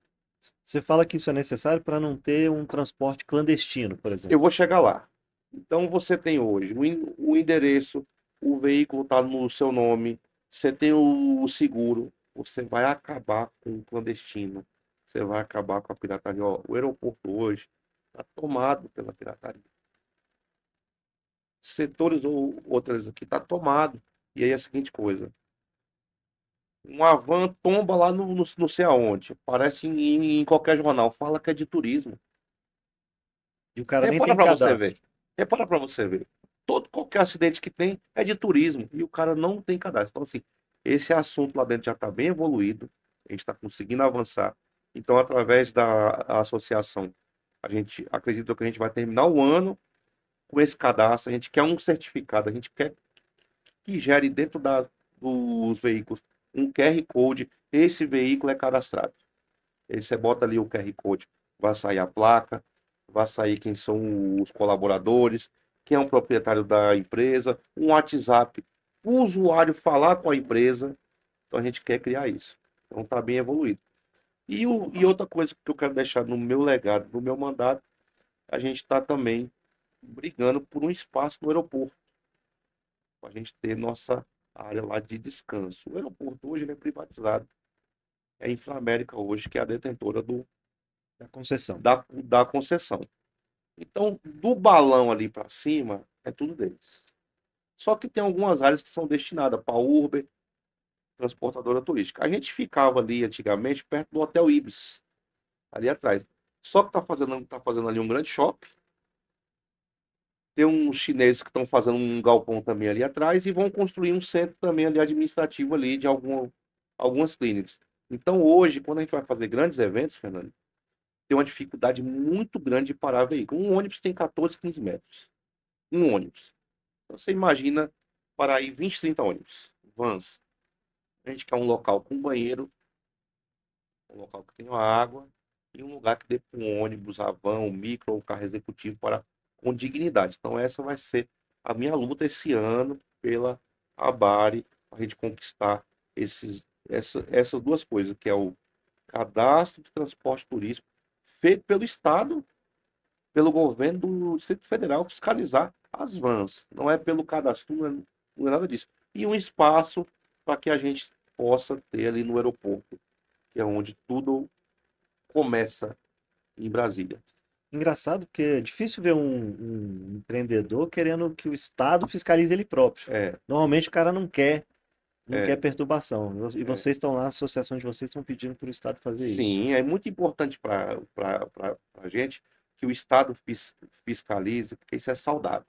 Você fala que isso é necessário para não ter um transporte clandestino, por
Eu
exemplo.
vou chegar lá. Então você tem hoje o endereço, o veículo está no seu nome, você tem o seguro, você vai acabar com o clandestino, você vai acabar com a pirataria. Ó, o aeroporto hoje está tomado pela pirataria. Setores ou outras aqui está tomado. E aí é a seguinte coisa. Uma van tomba lá no não sei aonde. Aparece em qualquer jornal. Fala que é de turismo.
E o cara nem
Repara
tem
para você ver.
cadastro.
Repara para você ver. Qualquer acidente que tem é de turismo e o cara não tem cadastro. Então, assim, esse assunto lá dentro já está bem evoluído. A gente está conseguindo avançar. Então, através da associação, a gente acredita que a gente vai terminar o ano com esse cadastro. A gente quer um certificado, a gente quer que gere dentro dos veículos um QR Code. Esse veículo é cadastrado. Aí você bota ali o QR Code, vai sair a placa, vai sair quem são os colaboradores, quem é o proprietário da empresa, um WhatsApp, o usuário falar com a empresa. Então a gente quer criar isso. Então está bem evoluído. E outra coisa que eu quero deixar no meu legado, no meu mandato, a gente está também brigando por um espaço no aeroporto, para a gente ter nossa área lá de descanso. O aeroporto hoje ele é privatizado. É a Inframérica hoje que é a detentora
Da concessão.
da concessão. Então, do balão ali para cima, é tudo deles. Só que tem algumas áreas que são destinadas para Uber, transportadora turística. A gente ficava ali antigamente perto do Hotel Ibis, ali atrás. Só que tá fazendo ali um grande shopping. Tem uns chineses que estão fazendo um galpão também ali atrás e vão construir um centro também ali administrativo ali de algumas clínicas. Então, hoje, quando a gente vai fazer grandes eventos, Fernando, tem uma dificuldade muito grande de parar veículo. Um ônibus tem 14, 15 metros. Um ônibus. Então, você imagina parar aí 20, 30 ônibus, vans. A gente quer um local com banheiro, um local que tenha água e um lugar que dê para um ônibus, a van, o micro ou o carro executivo para com dignidade. Então, essa vai ser a minha luta esse ano pela Abari, para a gente conquistar essas duas coisas, que é o cadastro de transporte turístico feito pelo Estado, pelo governo do Distrito Federal, fiscalizar as vans. Não é pelo cadastro, não é nada disso. E um espaço para que a gente possa ter ali no aeroporto, que é onde tudo começa em Brasília.
Engraçado porque é difícil ver um empreendedor querendo que o Estado fiscalize ele próprio.
É,
Normalmente o cara não quer
é,
perturbação. E
é.
vocês estão lá, a associação de vocês estão pedindo para o Estado fazer isso.
Sim, é muito importante para a gente que o Estado fiscalize, porque isso é saudável.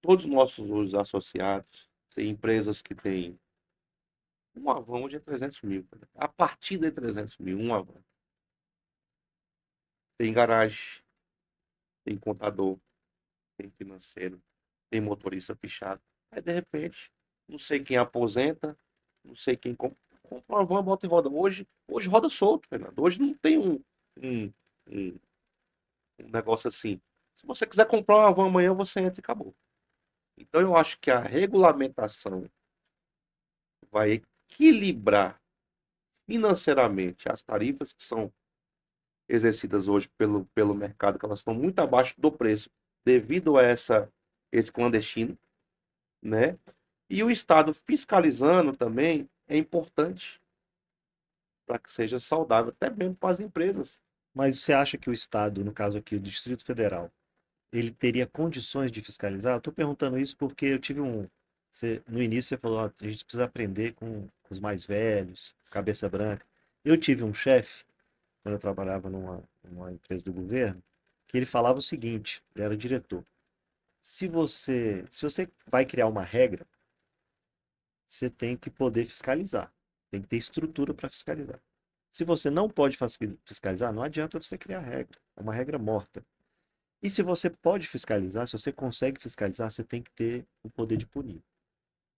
Todos os nossos associados têm empresas que têm uma van hoje é 300 mil. A partir de 300 mil, uma van. Tem garagem, tem contador, tem financeiro, tem motorista pichado. Aí, de repente, não sei quem aposenta, não sei quem compra uma van, bota e roda. Hoje roda solto, Fernando. Hoje não tem um, um, um negócio assim. Se você quiser comprar uma van amanhã, você entra e acabou. Então, eu acho que a regulamentação vai equilibrar financeiramente as tarifas que são exercidas hoje pelo mercado, que elas estão muito abaixo do preço, devido a essa esse clandestino, né? E o Estado fiscalizando também é importante para que seja saudável, até mesmo para as empresas.
Mas você acha que o Estado, no caso aqui, o Distrito Federal, ele teria condições de fiscalizar? Eu estou perguntando isso porque eu tive um. No início você falou, ó, a gente precisa aprender com os mais velhos, cabeça branca. Eu tive um chefe, quando eu trabalhava numa empresa do governo, que ele falava o seguinte, ele era diretor. Se você vai criar uma regra, você tem que poder fiscalizar. Tem que ter estrutura para fiscalizar. Se você não pode fiscalizar, não adianta você criar regra. É uma regra morta. E se você pode fiscalizar, se você consegue fiscalizar, você tem que ter o poder de punir.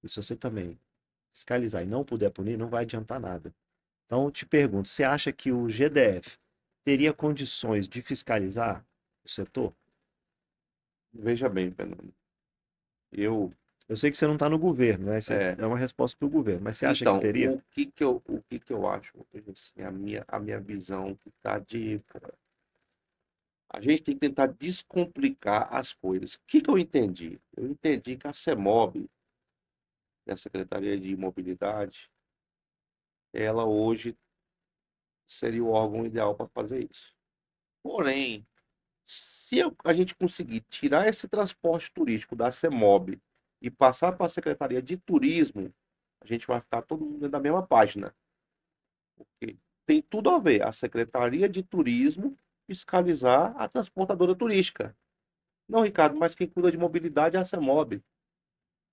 E se você também fiscalizar e não puder punir, não vai adiantar nada. Então, eu te pergunto, você acha que o GDF teria condições de fiscalizar o setor?
Veja bem, Fernando. Eu,
Eu sei que você não está no governo, né? Isso
é,
é uma resposta para o governo, mas você acha que
então,
teria?
o que que eu acho, assim, a minha visão que está de fora. A gente tem que tentar descomplicar as coisas. O que eu entendi? Eu entendi que a CEMOB, a Secretaria de Mobilidade, ela hoje seria o órgão ideal para fazer isso. Porém, se a gente conseguir tirar esse transporte turístico da CEMOB e passar para a Secretaria de Turismo, a gente vai ficar todo mundo dentro da mesma página. Porque tem tudo a ver a Secretaria de Turismo fiscalizar a transportadora turística. Não, Ricardo, mas quem cuida de mobilidade é a CEMOB.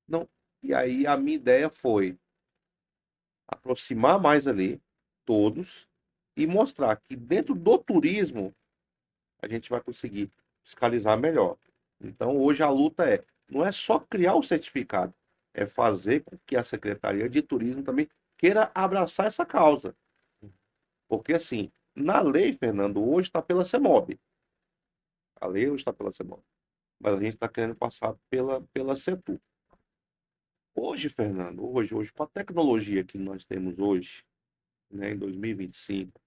Não. E aí a minha ideia foi aproximar mais ali todos e mostrar que dentro do turismo a gente vai conseguir fiscalizar melhor. Então hoje a luta não é só criar o certificado, é fazer com que a Secretaria de Turismo também queira abraçar essa causa. Porque assim, na lei, Fernando, hoje está pela CEMOB. A lei hoje está pela CEMOB. Mas a gente está querendo passar pela CETU. Hoje, Fernando, hoje, com a tecnologia que nós temos hoje, né, em 2025,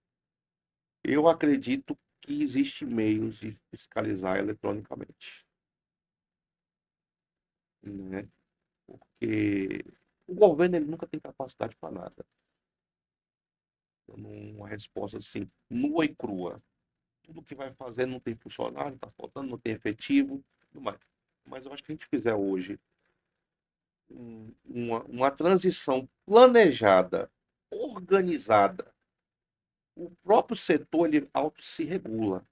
eu acredito que existe meios de fiscalizar eletronicamente, né? Porque o governo ele nunca tem capacidade para nada. Então, uma resposta assim, nua e crua. Tudo que vai fazer não tem funcionário, está faltando, não tem efetivo, tudo mais. Mas eu acho que a gente fizer hoje uma transição planejada, organizada, o próprio setor ele auto se regula.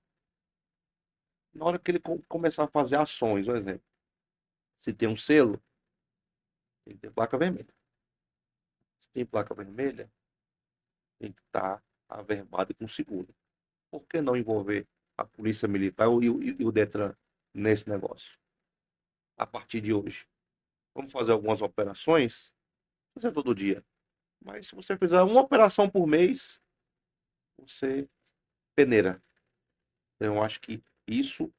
Na hora que ele começar a fazer ações, por exemplo, se tem um selo, tem que ter placa vermelha. Se tem placa vermelha, tem que estar averbado e com seguro. Por que não envolver a Polícia Militar e o Detran nesse negócio? A partir de hoje. Vamos fazer algumas operações, fazer todo dia. Mas se você fizer uma operação por mês, você peneira. Então, eu acho que isso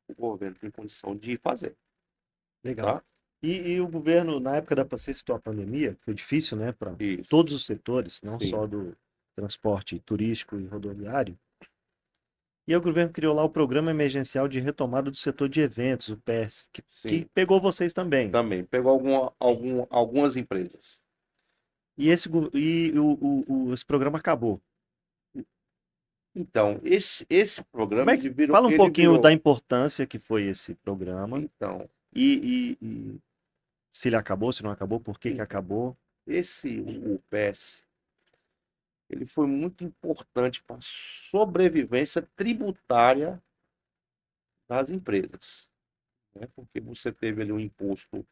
o governo tem condição de fazer,
Legal.
tá?
E o governo, na época da você citou a pandemia, foi difícil, né, para
Isso,
todos os setores, não
sim,
só do transporte turístico e rodoviário. E o governo criou lá o Programa Emergencial de Retomada do Setor de Eventos, o PES, que
sim.
pegou vocês também.
Também. Pegou algumas empresas.
E esse programa acabou.
Então, esse
Como
programa,
é que fala um
ele
pouquinho da
virou.
importância que foi esse programa
Então,
e se ele acabou, se não acabou, por que que
então,
acabou?
o PES, ele foi muito importante para a sobrevivência tributária das empresas, né? Porque você teve ali um imposto,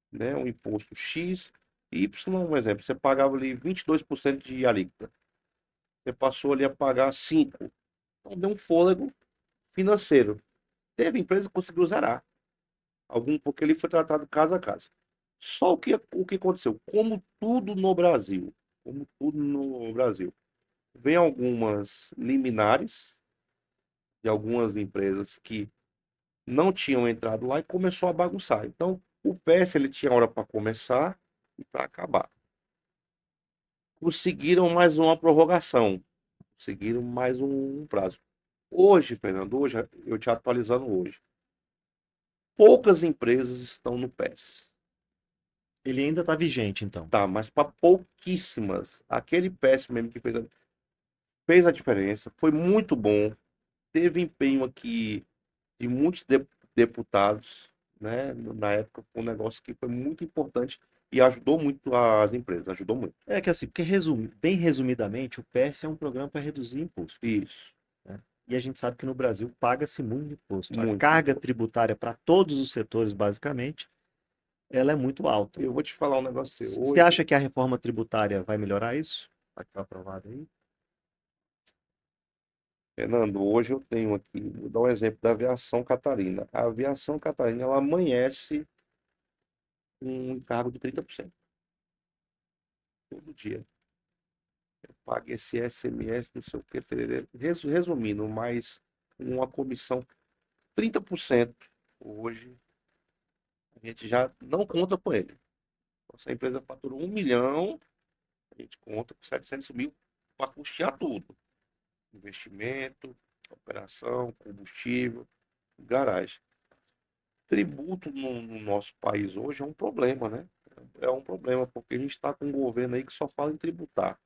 né? Um imposto X, Y, um exemplo, você pagava ali 22% de alíquota. Você passou ali a pagar 5%. Então, deu um fôlego financeiro. Teve empresa que conseguiu zerar. Porque ele foi tratado caso a caso. Só o que aconteceu? Como tudo no Brasil, vem algumas liminares de algumas empresas que não tinham entrado lá e começou a bagunçar. Então, o PS ele tinha hora para começar e para acabar. Conseguiram mais uma prorrogação, conseguiram mais um prazo. Hoje, Fernando, hoje, eu te atualizando hoje, poucas empresas estão no PES.
Ele ainda está vigente, então.
Tá, mas para pouquíssimas. Aquele PES mesmo que fez a diferença, foi muito bom, teve empenho aqui de muitos deputados, né? Na época foi um negócio que foi muito importante e ajudou muito as empresas, ajudou muito.
É que assim, porque bem resumidamente, o PES é um programa para reduzir imposto,
Isso,
né? E a gente sabe que no Brasil paga-se muito imposto. A
muito
carga
imposto.
tributária para todos os setores, basicamente, ela é muito alta.
Eu vou te falar um negócio seu.
Você
Hoje,
acha que a reforma tributária vai melhorar isso? Vai estar aprovada aí?
Fernando, hoje eu tenho aqui, vou dar um exemplo da aviação Catarina. A aviação Catarina, ela amanhece com um encargo de 30% todo dia. Eu pago esse SMS, não sei o que, tererê. Resumindo, mais uma comissão 30% hoje, a gente já não conta com ele. Então, se a empresa faturou 1 milhão, a gente conta com 700 mil para custear tudo. Investimento, operação, combustível, garagem. Tributo no nosso país hoje é um problema, né? É um problema, porque a gente está com um governo aí que só fala em tributar.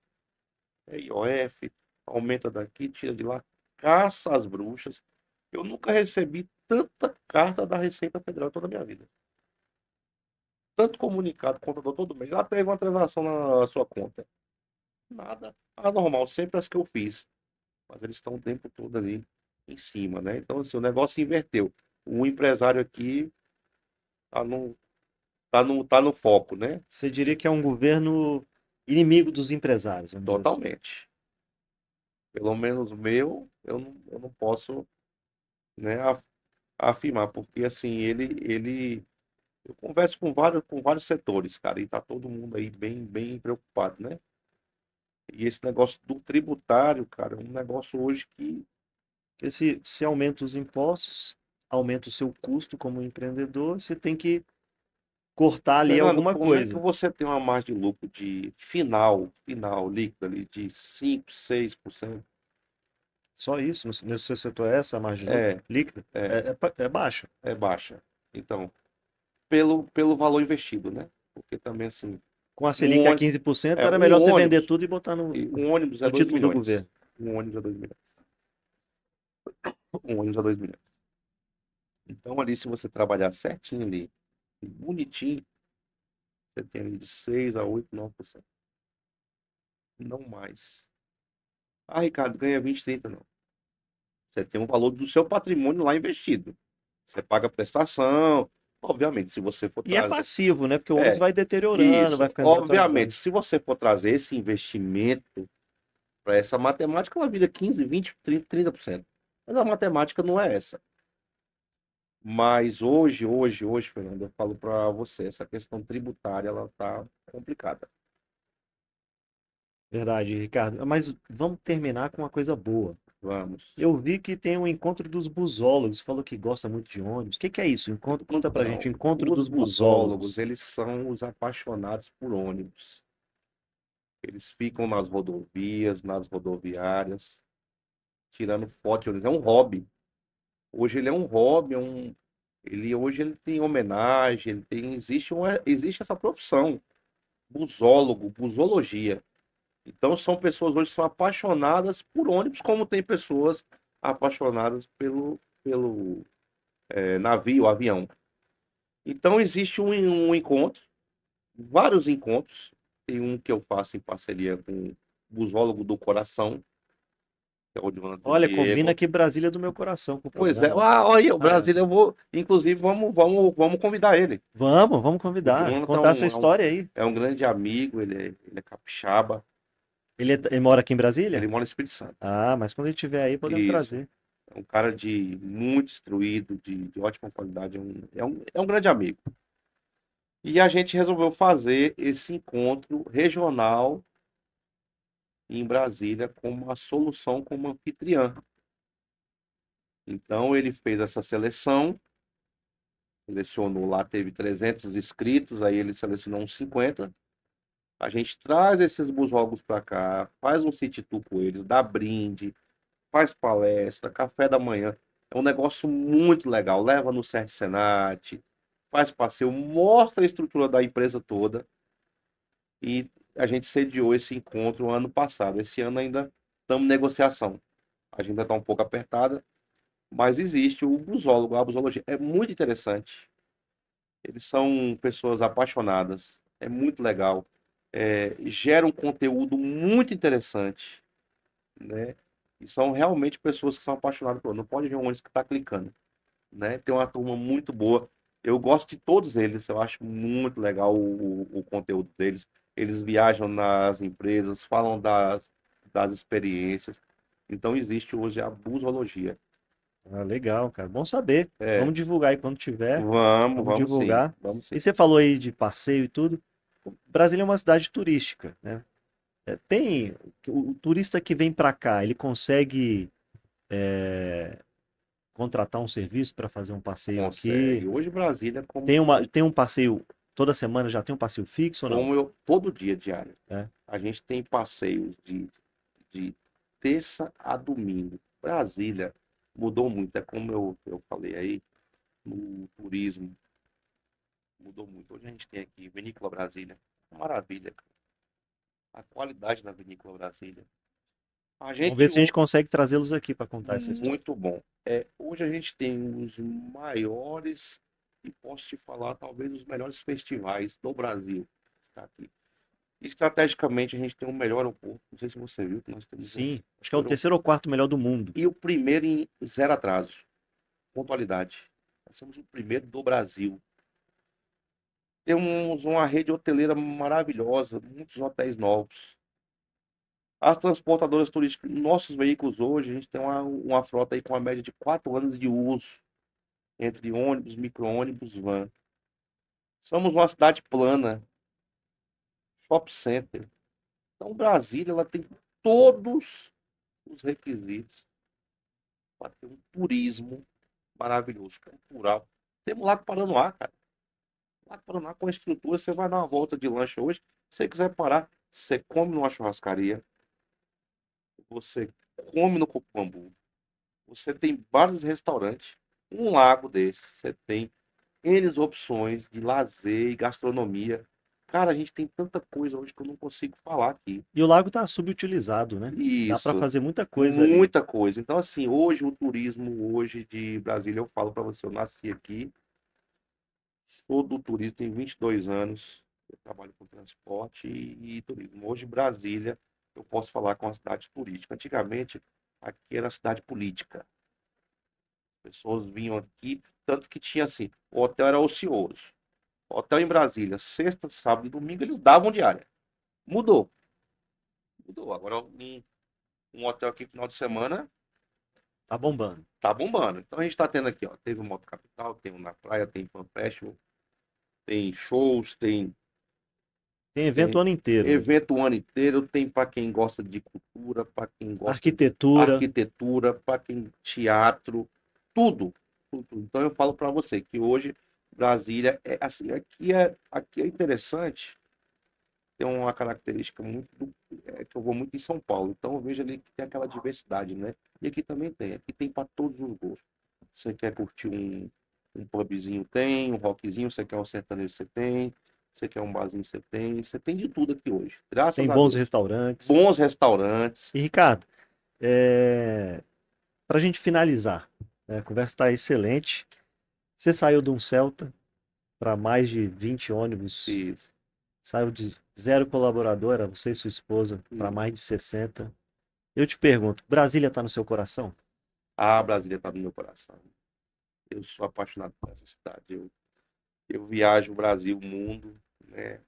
É IOF, aumenta daqui, tira de lá, caça às bruxas. Eu nunca recebi tanta carta da Receita Federal toda a minha vida. Tanto comunicado, contador todo mês. Já teve uma transação na sua conta. Nada anormal, sempre as que eu fiz. Mas eles estão o tempo todo ali em cima, né? Então, assim, o negócio se inverteu. O empresário aqui tá no foco, né?
Você diria que é um governo inimigo dos empresários, vamos dizer assim.
Totalmente. Pelo menos meu, eu não posso, né, afirmar, porque assim, eu converso com vários setores, cara, e tá todo mundo aí bem, bem preocupado, né? E esse negócio do tributário, cara, é um negócio hoje que,
Porque se aumenta os impostos, aumenta o seu custo como empreendedor, você tem que cortar ali
Fernando,
alguma
como é que
coisa.
você tem uma margem de lucro de final líquido ali de 5, 6%?
Só isso? No seu setor é essa a margem de lucro
É,
líquida?
é,
É baixa.
é baixa. Então, pelo valor investido, né? Porque também, assim,
Com a
um
Selic a
ônibus,
15%,
é,
era
um
melhor você vender
ônibus,
tudo e botar
um ônibus é
no
2
título do
milhões.
governo.
Um ônibus é 2 milhões. Um ônibus é 2 milhões. Então, ali, se você trabalhar certinho ali, bonitinho, você tem ali de 6 a 8, 9%. Não mais. Ah, Ricardo, ganha 20, 30, não. Você tem um valor do seu patrimônio lá investido. Você paga prestação. Obviamente, se você for
E é
trazer.
passivo, né? Porque o ônibus
É,
vai deteriorando, vai
isso.
ficando
Obviamente,
desatualizado.
se você for trazer esse investimento para essa matemática, ela vira 15, 20, 30, 30%. Mas a matemática não é essa. Mas hoje, Fernando, eu falo para você, essa questão tributária, ela tá complicada.
Verdade, Ricardo. Mas vamos terminar com uma coisa boa.
Vamos.
Eu vi que tem o encontro dos busólogos. Falou que gosta muito de ônibus. O que que é isso? Conta pra gente,
Então,
o encontro
os
dos
busólogos,
busólogos.
eles são os apaixonados por ônibus. Eles ficam nas rodovias, nas rodoviárias, tirando foto de ônibus. É um hobby. Hoje ele é um hobby, hoje ele tem homenagem, existe essa profissão, busólogo, busologia. Então são pessoas hoje que são apaixonadas por ônibus, como tem pessoas apaixonadas pelo navio, avião. Então existe um encontro, vários encontros. Tem um que eu faço em parceria com o Busólogo do Coração, que é o Jonathan
Olha, combina
Diego.
aqui Brasília do meu coração com o
Pois é,
programa.
olha, o
É.
Brasília, eu vou, inclusive, vamos convidar ele.
Vamos
O
convidar.
Jonathan
Contar essa história aí.
é um grande amigo, ele é capixaba,
Ele mora aqui em
ele
Brasília?
mora no Espírito Santo.
Ah, mas quando ele estiver aí, podemos
Isso.
trazer.
É um cara de muito instruído, de ótima qualidade, é um grande amigo. E a gente resolveu fazer esse encontro regional em Brasília como uma solução como anfitriã. Então ele fez essa seleção, selecionou lá, teve 300 inscritos, aí ele selecionou uns 50. A gente traz esses busólogos para cá, faz um city tour com eles, dá brinde, faz palestra, café da manhã. É um negócio muito legal. Leva no Certo Senat, faz passeio, mostra a estrutura da empresa toda. E a gente sediou esse encontro ano passado. Esse ano ainda estamos em negociação. A agenda está um pouco apertada, mas existe o busólogo, a busologia. É muito interessante. Eles são pessoas apaixonadas. É muito legal. Gera um conteúdo muito interessante, né? E são realmente pessoas que são apaixonadas por. Não pode ver um ônibus que está clicando, né? Tem uma turma muito boa. Eu gosto de todos eles. Eu acho muito legal o conteúdo deles. Eles viajam nas empresas, falam das experiências. Então existe hoje a busologia.
Ah, legal, cara. Bom saber.
É,
Vamos divulgar aí quando tiver.
vamos,
Vamos
vamos sim,
divulgar.
vamos
E
sim.
você falou aí de passeio e tudo. Brasília é uma cidade turística, né? Tem o turista que vem para cá, ele consegue contratar um serviço para fazer um passeio aqui.
Consegue. Hoje Brasília, como,
Tem um passeio toda semana, já tem um passeio fixo ou não?
como eu, todo dia diário,
É.
a gente tem passeios de terça a domingo. Brasília mudou muito, é como eu falei aí, no turismo, mudou muito. Hoje a gente tem aqui Vinícola Brasília, maravilha, cara. A qualidade da Vinícola Brasília. A
Vamos ver
gente,
se a gente consegue trazê-los aqui para contar essa história.
muito bom. Hoje a gente tem os maiores, e posso te falar, talvez os melhores festivais do Brasil. Está aqui. Estrategicamente, a gente tem o melhor aeroporto. Não sei se você viu que nós temos um
Sim, acho que é o
aeroporto.
terceiro ou quarto melhor do mundo.
E o primeiro em zero atrasos, pontualidade. Nós somos o primeiro do Brasil. Temos uma rede hoteleira maravilhosa, muitos hotéis novos. As transportadoras turísticas, nossos veículos hoje, a gente tem uma frota aí com uma média de 4 anos de uso, entre ônibus, micro-ônibus, van. Somos uma cidade plana, shopping center. Então, Brasília, ela tem todos os requisitos para ter um turismo maravilhoso, cultural. Temos Lago Paranoá, cara. Lago Paranoá com a estrutura, você vai dar uma volta de lancha hoje. Se você quiser parar, você come numa churrascaria, você come no Coco. Você tem vários restaurantes, um lago desse, você tem N opções de lazer e gastronomia. Cara, a gente tem tanta coisa hoje que eu não consigo falar aqui.
E o lago está subutilizado, né? Dá para
Isso,
fazer muita coisa ali.
muita coisa. Então, assim, hoje o turismo hoje de Brasília, eu falo para você, eu nasci aqui, sou do turismo, tenho 22 anos, eu trabalho com transporte e turismo. Hoje, Brasília, eu posso falar com uma cidade turística. Antigamente, aqui era cidade política. Pessoas vinham aqui, tanto que tinha assim, o hotel era ocioso. Hotel em Brasília, sexta, sábado e domingo, eles davam diária. Mudou, mudou. Agora um hotel aqui final de semana
Tá bombando.
tá bombando. Então a gente tá tendo aqui, ó, teve o Moto Capital, tem um na praia, tem Fan Festival, tem shows,
Tem evento o
tem
ano inteiro, né?
evento o ano inteiro, tem para quem gosta de cultura, para quem gosta de
Arquitetura.
arquitetura, para quem teatro, tudo, tudo. Então eu falo para você que hoje Brasília é assim, aqui é interessante, tem uma característica que eu vou muito em São Paulo, então eu vejo ali que tem aquela diversidade, né? E aqui também tem, aqui tem para todos os gostos. Você quer curtir um pubzinho, tem, um rockzinho, você quer um sertanejo, você tem, você quer um barzinho, você tem de tudo aqui hoje. Graças
Tem
a
bons
Deus.
restaurantes.
Bons restaurantes.
E Ricardo, para a gente finalizar, né, a conversa está excelente. Você saiu de um Celta para mais de 20 ônibus,
Isso,
saiu de zero colaboradora, você e sua esposa, para
isso.
mais de 60. Eu te pergunto, Brasília está no seu coração?
Ah, Brasília está no meu coração. Eu sou apaixonado por essa cidade. Eu viajo o Brasil, o mundo, né?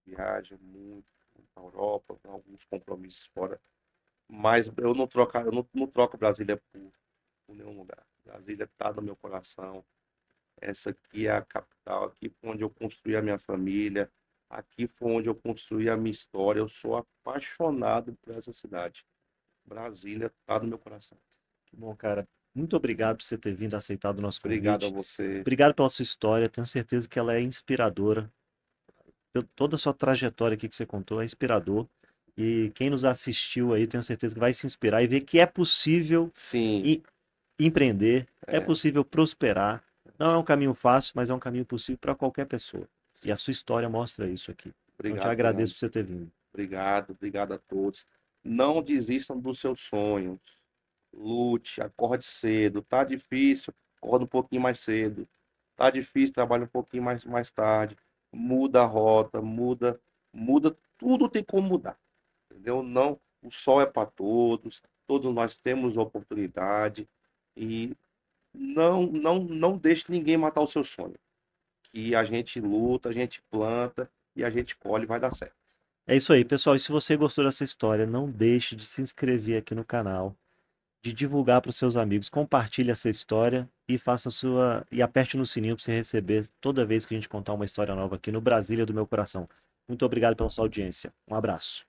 Viajo muito na Europa, com alguns compromissos fora. Mas eu não troco Brasília por nenhum lugar. Brasília está no meu coração. Essa aqui é a capital, aqui foi onde eu construí a minha família, aqui foi onde eu construí a minha história. Eu sou apaixonado por essa cidade. Brasília está no meu coração.
Que bom, cara. Muito obrigado por você ter vindo, aceitado o nosso
Obrigado a
convite.
você.
Obrigado pela sua história. Tenho certeza que ela é inspiradora. Toda a sua trajetória aqui que você contou é inspirador. E quem nos assistiu aí, tenho certeza que vai se inspirar e ver que é possível
Sim,
e empreender, é
É,
possível prosperar. Não é um caminho fácil, mas é um caminho possível para qualquer pessoa. E a sua história mostra isso aqui. Então, te
obrigado,
agradeço
Fernando.
por você ter vindo.
Obrigado, obrigado a todos. Não desistam dos seus sonhos. Lute, acorde cedo. Tá difícil, acorda um pouquinho mais cedo. Tá difícil, trabalha um pouquinho mais tarde. Muda a rota, muda, tudo tem como mudar. Entendeu? Não, o sol é para todos, todos nós temos oportunidade e não deixe ninguém matar o seu sonho. Que a gente luta, a gente planta e a gente colhe, vai dar certo.
É isso aí, pessoal. E se você gostou dessa história, não deixe de se inscrever aqui no canal, de divulgar para os seus amigos, compartilhe essa história e faça a sua e aperte no sininho para você receber toda vez que a gente contar uma história nova aqui no Brasília do Meu Coração. Muito obrigado pela sua audiência. Um abraço.